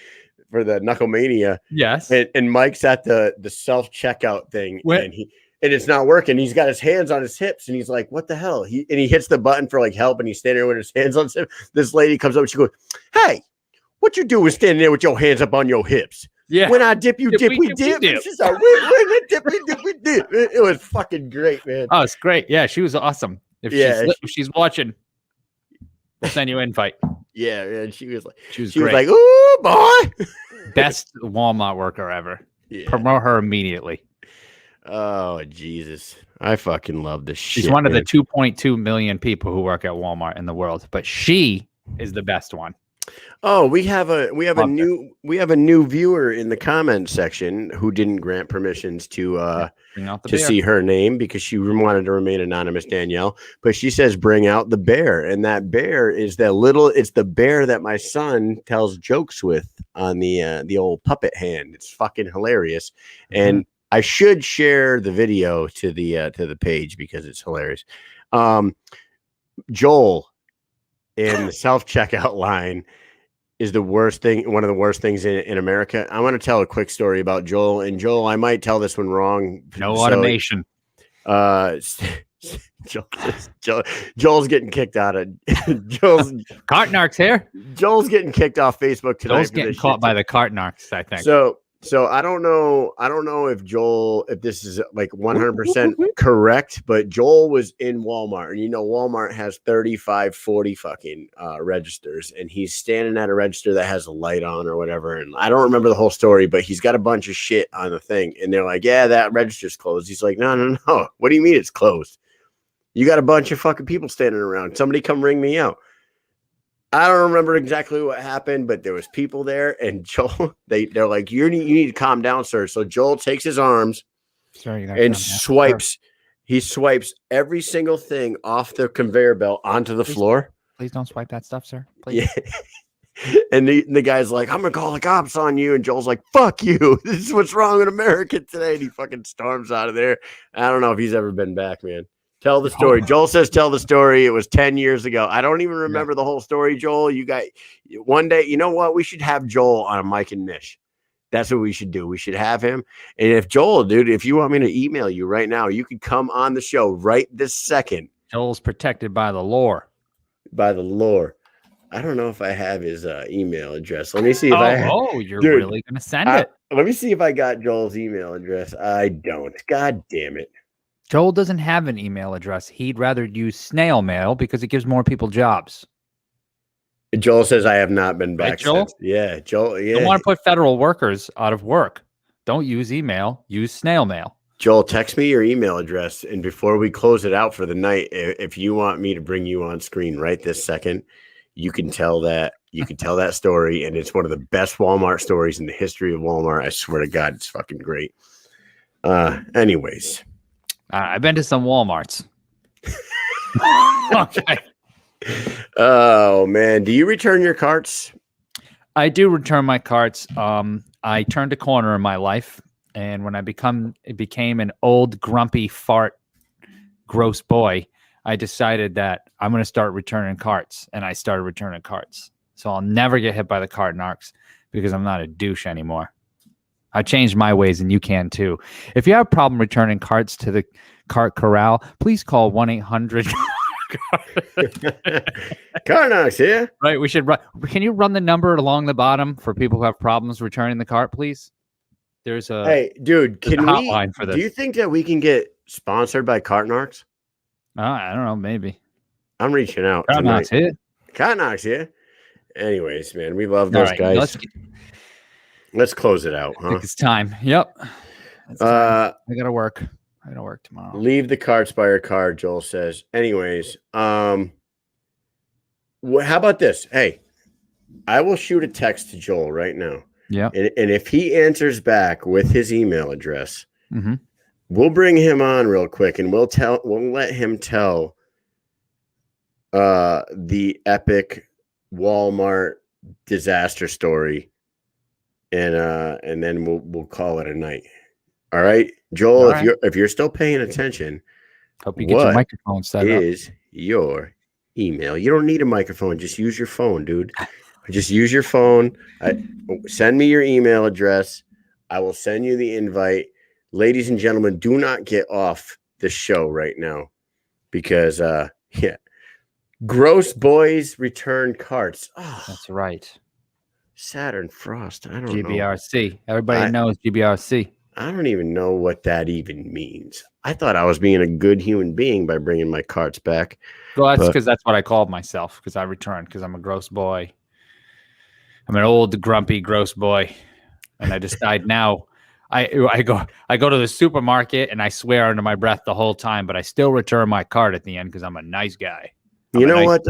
Knucklemania. Yes. And Mike's at the self-checkout thing and it's not working. He's got his hands on his hips and he's like, what the hell? He hits the button for like help and he's standing there with his hands on his hips. This lady comes up and she goes, hey, what you do is standing there with your hands up on your hips. Yeah. When I dip, you dip, we dip. She's like, we dip, we dip. It was fucking great, man. Oh, it's great. Yeah, she was awesome. If she's watching, we'll send you an invite. Yeah, and she was great. Like, ooh, boy. Best Walmart worker ever. Yeah. Promote her immediately. Oh, Jesus. I fucking love this shit. She's one of the 2.2 million people who work at Walmart in the world, but she is the best one. Oh, we have a new viewer in the comment section who didn't grant permissions to see her name because she wanted to remain anonymous, Danielle. But she says, "Bring out the bear," and that bear is it's the bear that my son tells jokes with on the old puppet hand. It's fucking hilarious, and I should share the video to the page because it's hilarious. Joel in the self-checkout line is the worst thing, one of the worst things in America. I want to tell a quick story about Joel. And Joel, I might tell this one wrong. No automation. Joel's getting kicked out of Joel's Cartnarks here. Joel's getting kicked off Facebook tonight. Joel's getting caught by the Cartnarks, I think. So I don't know if this is like 100% correct, but Joel was in Walmart and Walmart has 35, 40 fucking registers and he's standing at a register that has a light on or whatever. And I don't remember the whole story, but he's got a bunch of shit on the thing and they're like, yeah, that register's closed. He's like, no. What do you mean it's closed? You got a bunch of fucking people standing around. Somebody come ring me out. I don't remember exactly what happened, but there was people there, and Joel, they're like, you need to calm down, sir. So Joel takes his arms and swipes. He swipes every single thing off the conveyor belt onto the floor. Please don't swipe that stuff, sir. Please. Yeah. And the guy's like, I'm gonna call the cops on you. And Joel's like, fuck you. This is what's wrong in America today. And he fucking storms out of there. I don't know if he's ever been back, man. Tell the story. Joel says, tell the story. It was 10 years ago. I don't even remember the whole story, Joel. You got one day, you know what? We should have Joel on a Mike and Mish. That's what we should do. We should have him. And if Joel, dude, if you want me to email you right now, you could come on the show right this second. Joel's protected by the lore. By the lore. I don't know if I have his email address. Let me see if I have. Oh, you're really going to send it? Let me see if I got Joel's email address. I don't. God damn it. Joel doesn't have an email address. He'd rather use snail mail because it gives more people jobs. Joel says I have not been Right, back Joel? since. Yeah, Joel. You Yeah, don't want to put federal workers out of work. Don't use email. Use snail mail. Joel, text me your email address, and before we close it out for the night, if you want me to bring you on screen right this second, you can tell that story, and it's one of the best Walmart stories in the history of Walmart. I swear to God, it's fucking great. Anyways, I've been to some Walmarts. Okay. Oh man, do you return your carts? I do return my carts. I turned a corner in my life, and when I became an old grumpy fart gross boy, I decided that I'm going to start returning carts, and I started returning carts. So I'll never get hit by the cart narcs because I'm not a douche anymore. I changed my ways, and you can too. If you have a problem returning carts to the cart corral, please call 1-800. Carnox here. Right, we should run. Can you run the number along the bottom for people who have problems returning the cart, please? There's a Hey, dude, there's can a we? hotline for this. Do you think that we can get sponsored by Cartnarks? I don't know, maybe. I'm reaching out. Cartnarks here. Cartnarks here. Anyways, man, we love All those right, guys. Let's close it out, I huh? think it's time. Yep. It's time. I gotta work. I gotta work tomorrow. Leave the carts by your car, Joel says. Anyways, how about this? Hey, I will shoot a text to Joel right now. Yeah. And if he answers back with his email address, Mm-hmm. we'll bring him on real quick, and we'll let him tell the epic Walmart disaster story, and then we'll call it a night. All right, Joel. All if right. you're still paying attention, Hope you get your what microphone set up. is your email? You don't need a microphone. Just use your phone, dude. Just use your phone. Send me your email address. I will send you the invite. Ladies and gentlemen, do not get off the show right now because, Gross Boys return carts. Oh, That's right. Saturn Frost. I don't know. GBRC. Everybody knows GBRC. I don't even know what that even means. I thought I was being a good human being by bringing my carts back. Well, that's because that's what I called myself, because I returned, because I'm a gross boy. I'm an old, grumpy, gross boy. And I decide now I go to the supermarket and I swear under my breath the whole time, but I still return my cart at the end because I'm a nice guy. You know what?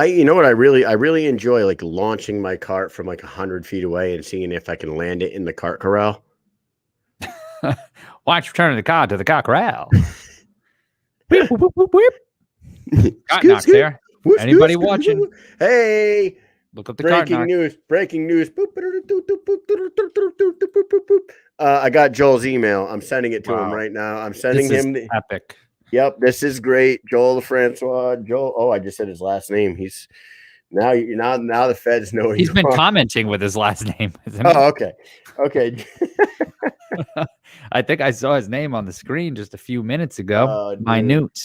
You know what I really enjoy, like launching my cart from like 100 feet away and seeing if I can land it in the cart corral. Why don't you return the car to the car corral? Whip, whip, whip, whip. Cart knocks there. Anybody watching? Hey, look up the cart knock. Breaking news. I got Joel's email. I'm sending it to him right now. I'm sending him the epic. Yep, this is great. Joel Francois. Joel. Oh, I just said his last name. He's now the feds know he's been commenting with his last name. Oh, okay. Okay. I think I saw his name on the screen just a few minutes ago. Minute.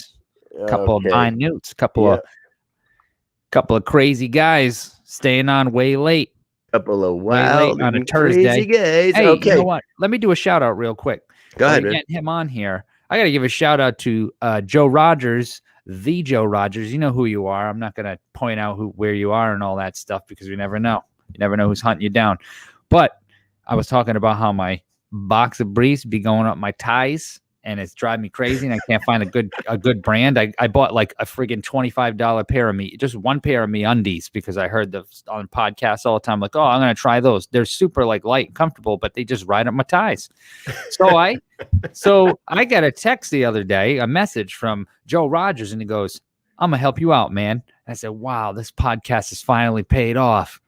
Couple of minutes. Couple of crazy guys staying on way late. Couple of wild on a Thursday. Guys. Hey, okay. You know what? Let me do a shout out real quick. Go ahead, man. Get him on here. I got to give a shout out to Joe Rogers, the Joe Rogers. You know who you are. I'm not going to point out where you are and all that stuff because we never know. You never know who's hunting you down. But I was talking about how my box of briefs be going up my ties, and it's driving me crazy, and I can't find a good brand. I bought like a friggin' $25 pair of just one pair of MeUndies because I heard on podcasts all the time, like, oh, I'm going to try those. They're super like light and comfortable, but they just ride up my ties. So I got a text the other day, a message from Joe Rogers, and he goes, I'm going to help you out, man. I said, wow, this podcast has finally paid off.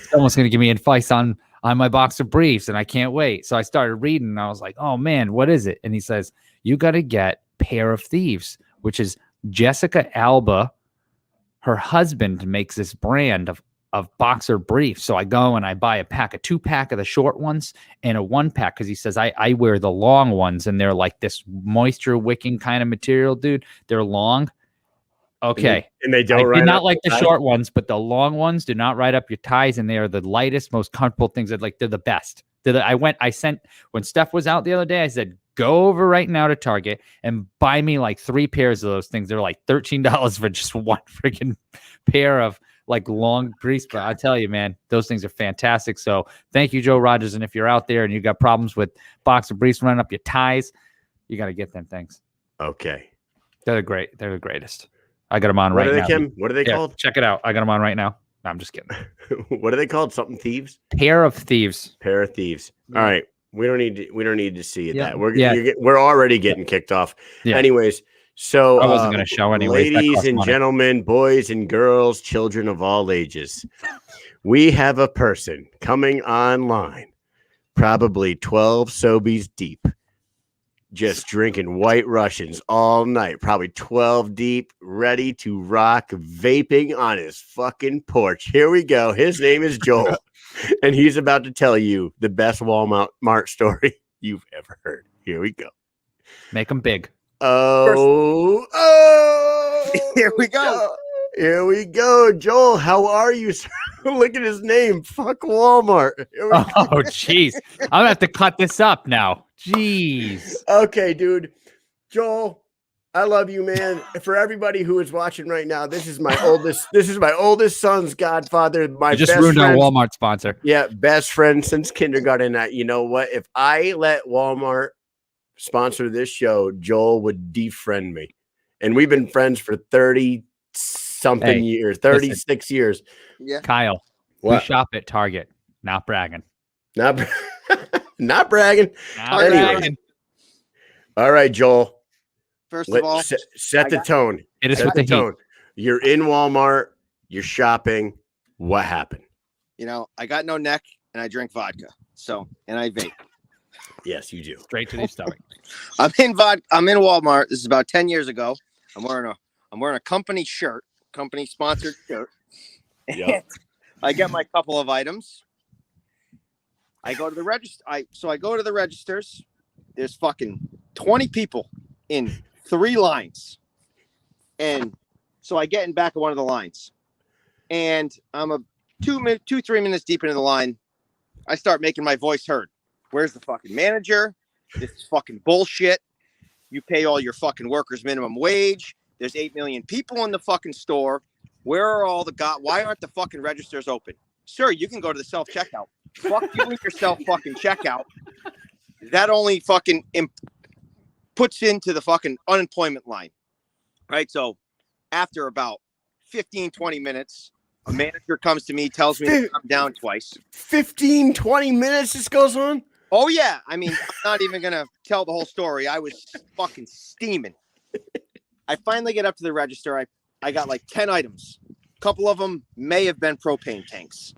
Someone's going to give me advice on my box of briefs, and I can't wait. So I started reading, and I was like, oh, man, what is it? And he says, you got to get Pair of Thieves, which is Jessica Alba. Her husband makes this brand of boxer briefs. So I go and I buy a 2-pack of the short ones and a 1-pack because he says I wear the long ones, and they're like this moisture wicking kind of material, dude. They're long. Okay. And they don't ride not like the short ones, but the long ones do not ride up your ties, and they are the lightest, most comfortable things. That they're the best. When Steph was out the other day, I said, go over right now to Target and buy me like 3 pairs of those things. They're like $13 for just one freaking pair of like long briefs, but I tell you, man, those things are fantastic. So thank you, Joe Rogers. And if you're out there and you got problems with boxer briefs running up your ties, you got to get them things. Okay. They're great. They're the greatest. I got them on What right are they, now. Kim? What are they Yeah, called? check it out. I got them on right now. No, I'm just kidding. What are they called? Something thieves? Pair of thieves. Pair of thieves. Yeah. All right. We don't need to see Yeah. that. Yeah. We're already getting kicked off. Yeah. Anyways, so I wasn't going to show anyways. That ladies costs and money. gentlemen, boys and girls, children of all ages, we have a person coming online, probably 12 Sobies deep, just drinking White Russians all night, probably 12 deep, ready to rock, vaping on his fucking porch. Here we go. His name is Joel, and he's about to tell you the best Walmart story you've ever heard. Here we go. Make them big. Oh, Here we go. Here we go. Joel, how are you, sir? Look at his name. Fuck Walmart. Here we go. Oh, jeez. I'm going to have to cut this up now. Jeez. Okay, dude. Joel, I love you, man. For everybody who is watching right now, this is my oldest son's godfather. My You just best ruined our friend. Walmart sponsor. Yeah, best friend since kindergarten. You know what? If I let Walmart sponsor this show, Joel would defriend me. And we've been friends for 30-something years, 36 years. Yeah. Kyle, What? we shop at Target. Not bragging. Not bragging. Not Anyway. bragging. All right, Joel. First of all, Set the tone. It is Set with the the heat. tone. You're in Walmart. You're shopping. What happened? I got no neck and I drink vodka. And I vape. Yes, you do. Straight to the stomach. I'm in Walmart. This is about 10 years ago. I'm wearing a company shirt, company sponsored shirt. Yep. I get my couple of items. I go to the register. I go to the registers. There's fucking 20 people in 3 lines. And so I get in back of one of the lines. And I'm 3 minutes deep into the line. I start making my voice heard. Where's the fucking manager? This is fucking bullshit. You pay all your fucking workers minimum wage. There's 8 million people in the fucking store. Where are all why aren't the fucking registers open? Sir, you can go to the self-checkout. Fuck you and your self-fucking checkout. That only fucking puts into the fucking unemployment line. Right? So after about 15, 20 minutes, a manager comes to me, tells me to come down twice. 15, 20 minutes this goes on? Oh, yeah. I mean, I'm not even going to tell the whole story. I was fucking steaming. I finally get up to the register. I got like 10 items. A couple of them may have been propane tanks,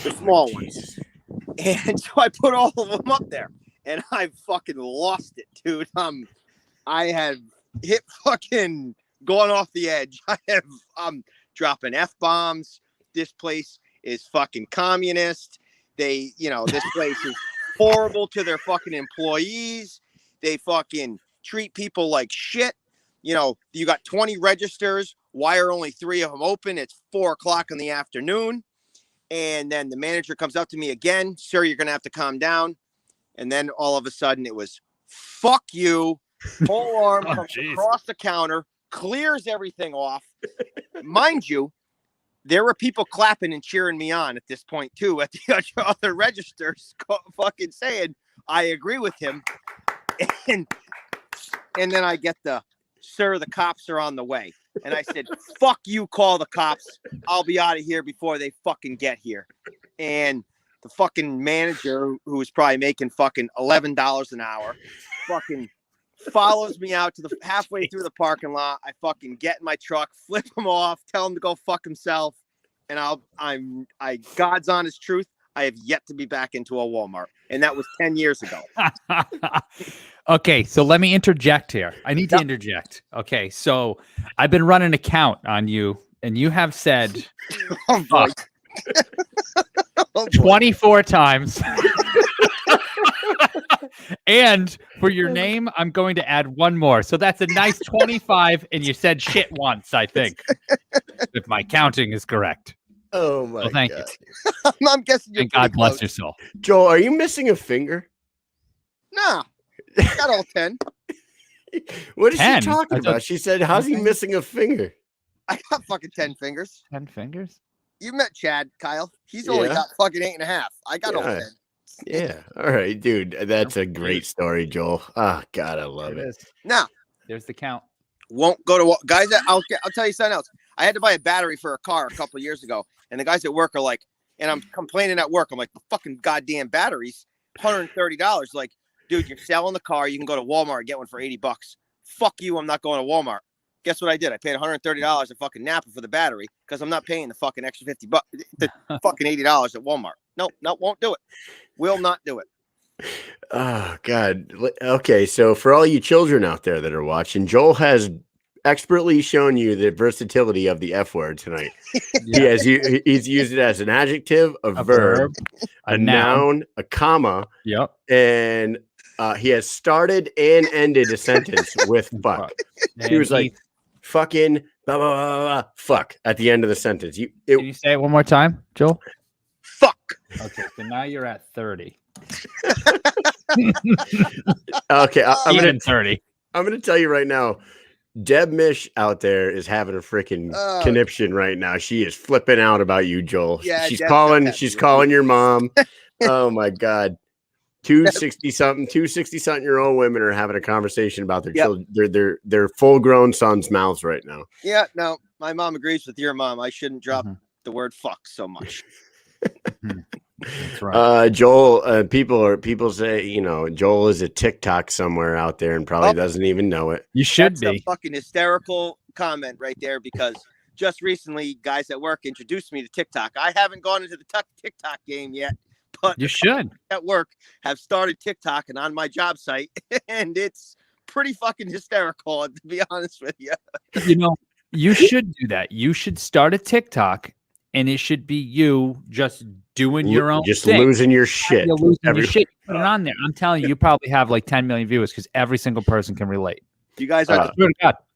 the small ones. And so I put all of them up there. And I fucking lost it, dude. I had hit fucking going off the edge. I'm dropping F-bombs. This place is fucking communist. This place is horrible to their fucking employees. They fucking treat people like shit. You got 20 registers. Why are only 3 of them open? It's 4:00 in the afternoon. And then the manager comes up to me again. Sir, you're going to have to calm down. And then all of a sudden it was, fuck you. Whole arm comes across the counter, clears everything off. Mind you, there were people clapping and cheering me on at this point, too, at the other registers, fucking saying, I agree with him. And then I get sir, the cops are on the way. And I said, fuck you, call the cops. I'll be out of here before they fucking get here. And the fucking manager, who was probably making fucking $11 an hour, fucking follows me out to the halfway through the parking lot. I fucking get in my truck, flip him off, tell him to go fuck himself. And I God's honest truth, I have yet to be back into a Walmart. And that was 10 years ago. Okay, so let me interject here. I need to interject. Okay, so I've been running a count on you, and you have said Oh, boy. Oh, boy. 24 times. And for your name, I'm going to add one more. So that's a nice 25, and you said shit once, I think, if my counting is correct. Oh, my Thank God. you. I'm guessing you're And God pretty bless close. your soul. Joel, are you missing a finger? Nah, I got all 10. What is 10? she talking I thought- about? She said, how's he missing a finger? I got fucking 10 fingers. 10 fingers? You met Chad, Kyle. He's only got fucking 8.5. I got all 10. Yeah. All right, dude. That's a great story, Joel. Oh God, I love it. Now, there's the count. Won't go to guys. I'll tell you something else. I had to buy a battery for a car a couple of years ago, and the guys at work are like, and I'm complaining at work. I'm like, the fucking goddamn batteries, $130. Like, dude, you're selling the car. You can go to Walmart and get one for $80. Fuck you. I'm not going to Walmart. Guess what I did? I paid $130 at fucking Napa for the battery because I'm not paying the fucking extra $50, the fucking $80 at Walmart. No, won't do it. Will not do it. Oh God. Okay, so for all you children out there that are watching, Joel has expertly shown you the versatility of the F word tonight. He's used it as an adjective, a verb, a noun, a comma. Yep. And he has started and ended a sentence with fuck. He was like, fucking blah, blah, blah, blah, fuck at the end of the sentence. Can you say it one more time, Joel? Fuck. Okay, so now you're at 30. Okay, I'm gonna 30. I'm gonna tell you right now, Deb Mish out there is having a freaking conniption right now. She is flipping out about you, Joel. Yeah, she's calling your mom. Oh my God. 260-something-year-old women are having a conversation about their children, their full-grown sons' mouths right now. Yeah, no, my mom agrees with your mom. I shouldn't drop the word fuck so much. That's right. Joel, people say, Joel is a TikTok somewhere out there and probably doesn't even know it. You should That's a fucking hysterical comment right there, because just recently guys at work introduced me to TikTok. I haven't gone into the TikTok game yet, but you should at work have started TikTok and on my job site, and it's pretty fucking hysterical, to be honest with you. You should do that. You should start a TikTok, and it should be you just doing your own just thing. Losing your shit. You're losing your shit. Put it on there. I'm telling you, you probably have like 10 million viewers because every single person can relate. You guys are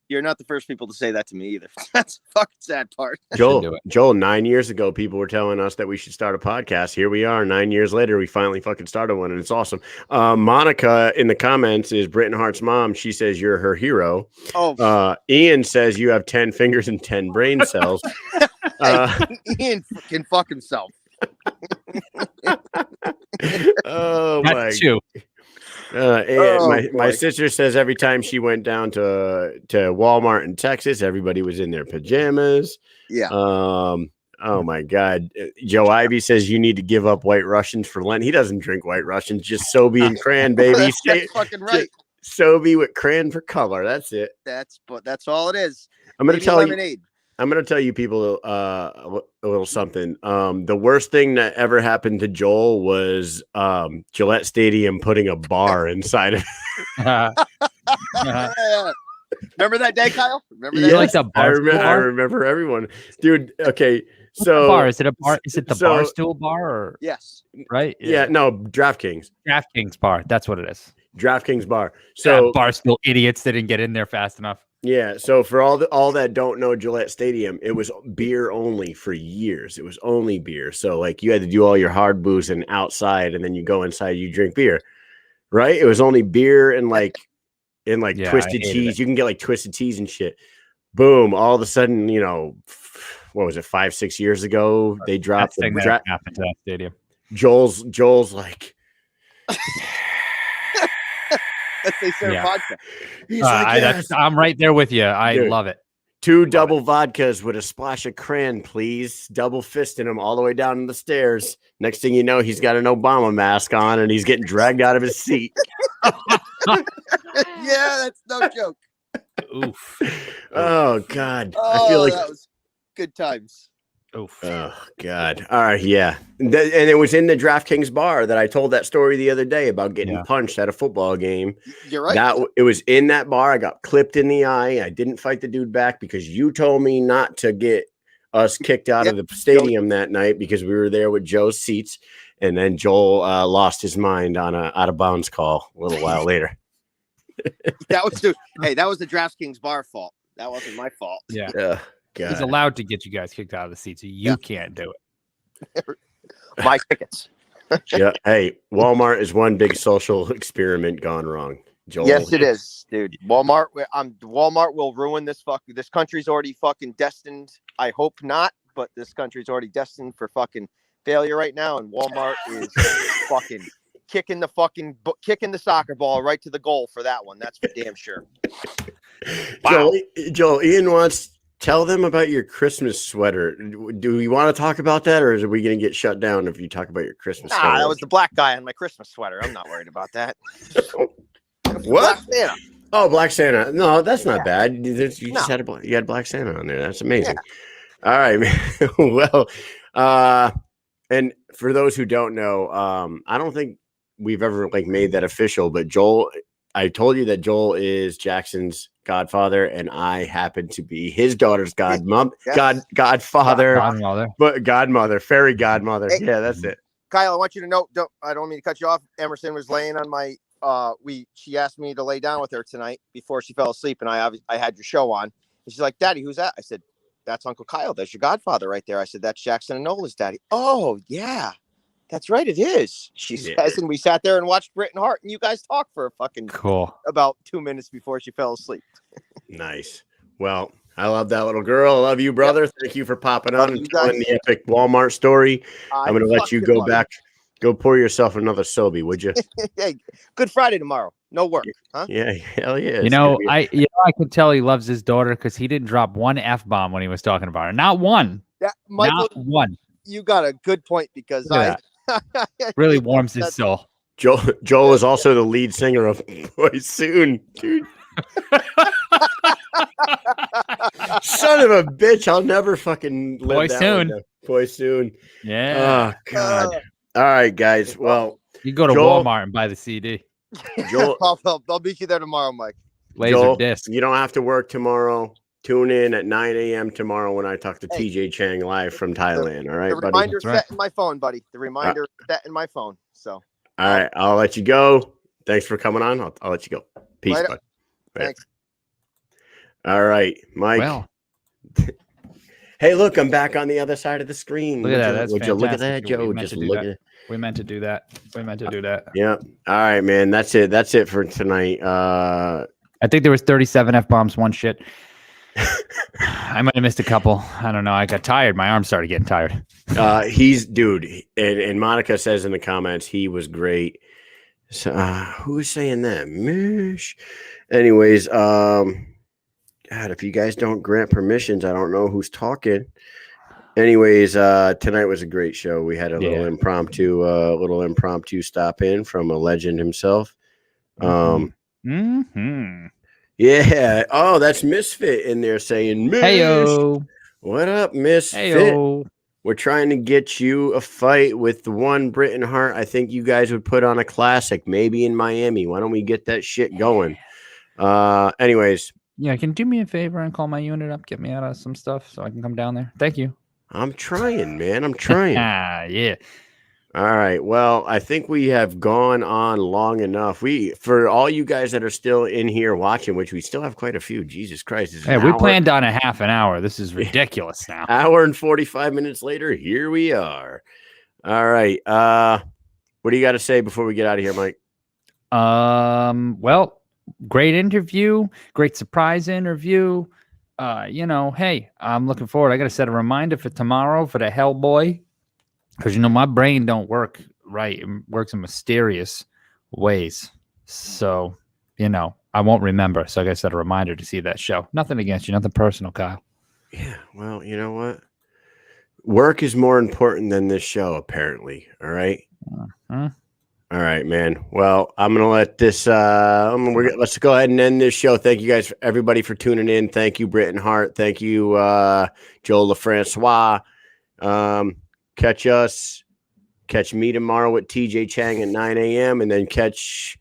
you're not the first people to say that to me either. That's the fucking sad part. Joel, 9 years ago, people were telling us that we should start a podcast. Here we are 9 years later. We finally fucking started one, and it's awesome. Monica in the comments is Britton Hart's mom. She says you're her hero. Ian says you have 10 fingers and 10 brain cells. Ian can fuck himself. My two. My sister says every time she went down to Walmart in Texas, everybody was in their pajamas. Yeah. Oh my God. Joe Ivy says you need to give up White Russians for Lent. He doesn't drink White Russians, just Sobe and cran, baby. That's fucking right. Sobe with cran for color. That's it. That's all it is. I'm going to tell you. I'm going to tell you people a little something. The worst thing that ever happened to Joel was Gillette Stadium putting a bar inside of it. Remember that day, Kyle? Remember that? Yeah, like the bar I remember everyone. Dude, okay. So bar? Is it a bar? Is it the Barstool bar? Or? Yes. Right? Yeah, no, DraftKings. DraftKings bar. That's what it is. DraftKings bar. So Barstool idiots that didn't get in there fast enough. Yeah, so for all that don't know Gillette Stadium, it was beer only for years. It was only beer. So like you had to do all your hard boozing outside, and then you go inside, you drink beer, right? It was only beer and twisted teas. You can get like twisted teas and shit. Boom! All of a sudden, what was it? 5-6 years ago, they dropped the happened to that stadium. Joel's like. They serve vodka. He's like, yes. I'm right there with you. I love it. 2 double vodkas with a splash of cran, please. Double fisting him all the way down the stairs. Next thing you know, he's got an Obama mask on and he's getting dragged out of his seat. Yeah, that's no joke. Oof. Oh God. Oh, I feel like that was good times. Oof. Oh God. All right. Yeah. And it was in the DraftKings bar that I told that story the other day about getting punched at a football game. You're right. It was in that bar. I got clipped in the eye. I didn't fight the dude back because you told me not to get us kicked out of the stadium that night because we were there with Joe's seats. And then Joel lost his mind on a out of bounds call a little while later. That was the DraftKings bar fault. That wasn't my fault. Yeah. God. He's allowed to get you guys kicked out of the seat, so you can't do it. My tickets. Yeah. Hey, Walmart is one big social experiment gone wrong. Joel. Yes, it is, dude. Walmart will ruin this country's already fucking destined. I hope not, but this country's already destined for fucking failure right now, and Walmart is fucking kicking the soccer ball right to the goal for that one. That's for damn sure. Wow. Joel, Ian wants tell them about your Christmas sweater. Do we want to talk about that, or are we going to get shut down if you talk about your Christmas sweater? That was the black guy on my Christmas sweater. I'm not worried about that. What? Black Santa. Oh, Black Santa. No, that's not bad. You just had you had Black Santa on there. That's amazing. Yeah. All right, man. Well, and for those who don't know, I don't think we've ever made that official, but Joel, I told you that Joel is Jackson's godfather, and I happen to be his daughter's godfather, but godmother, fairy godmother. Hey, yeah, that's it. Kyle, I want you to know, I don't mean to cut you off. Emerson was laying on my, she asked me to lay down with her tonight before she fell asleep, and I had your show on, and she's like, Daddy, who's that? I said, that's Uncle Kyle. That's your godfather right there. I said, that's Jackson and Nola's daddy. Oh, yeah. That's right, it is. She says, and we sat there and watched Britton Hart, and you guys talked for a fucking about 2 minutes before she fell asleep. Nice. Well, I love that little girl. I love you, brother. Yep. Thank you for popping on and telling the epic Walmart story. I'm going to let you go back. Go pour yourself another Sobe, would you? Hey, Good Friday tomorrow. No work, huh? Yeah, hell yeah. I could tell he loves his daughter because he didn't drop one F-bomb when he was talking about her. Not one. Yeah, Michael, not one. You got a good point because really warms his soul. Joel is also the lead singer of Boy Soon, dude. Son of a bitch! I'll never fucking live Boy that Soon. one. Boy Soon. Yeah. Oh God. All right, guys. Well, you go to Walmart and buy the CD. Joel, I'll meet you there tomorrow, Mike. Laser disc. You don't have to work tomorrow. Tune in at 9 a.m. tomorrow when I talk to TJ Chang live from Thailand. All right, buddy. The reminder's set in my phone, buddy. The reminder set in my phone. So. All right, I'll let you go. Thanks for coming on. I'll let you go. Peace, bud. Thanks. All right, Mike. Well. Hey, look, I'm back on the other side of the screen. Look at that. Would you look at that, Joe? Just look at it. We meant to do that. Yeah. All right, man. That's it. That's it for tonight. I think there was 37 F-bombs, one shit. I might have missed a couple. I don't know. I got tired. My arms started getting tired. And Monica says in the comments, he was great. So who's saying that? Mish. Anyways, God, if you guys don't grant permissions, I don't know who's talking. Anyways, tonight was a great show. We had a little impromptu stop in from a legend himself. Yeah. Oh, that's Misfit in there saying, Heyo. What up, Misfit? Heyo. We're trying to get you a fight with the one Britton Hart. I think you guys would put on a classic, maybe in Miami. Why don't we get that shit going? Anyways. Yeah, can you do me a favor and call my unit up, get me out of some stuff so I can come down there? Thank you. I'm trying, man. I'm trying. Yeah. All right. Well, I think we have gone on long enough. For all you guys that are still in here watching, which we still have quite a few. Jesus Christ. We planned on a half an hour. This is ridiculous now. Hour and 45 minutes later, here we are. All right. What do you got to say before we get out of here, Mike? Well, great interview, great surprise interview. Hey, I'm looking forward. I got to set a reminder for tomorrow for the Hellboy. Because, my brain don't work right. It works in mysterious ways. So, I won't remember. So I got to set a reminder to see that show. Nothing against you. Nothing personal, Kyle. Yeah. Well, you know what? Work is more important than this show, apparently. All right? All right, man. Well, I'm going to let this let's go ahead and end this show. Thank you guys, everybody, for tuning in. Thank you, Britton Hart. Thank you, Joel LaFrancois. Catch me tomorrow with TJ Chang at 9 a.m. and then catch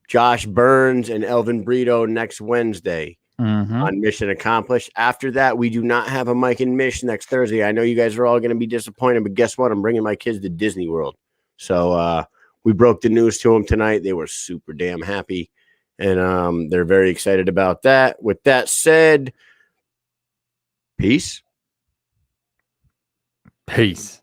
Josh Burns and Elvin Brito next Wednesday on Mission Accomplished. After that, we do not have a Mike and Mish next Thursday. I know you guys are all going to be disappointed, but guess what? I'm bringing my kids to Disney World. So we broke the news to them tonight. They were super damn happy, and they're very excited about that. With that said, peace. Peace.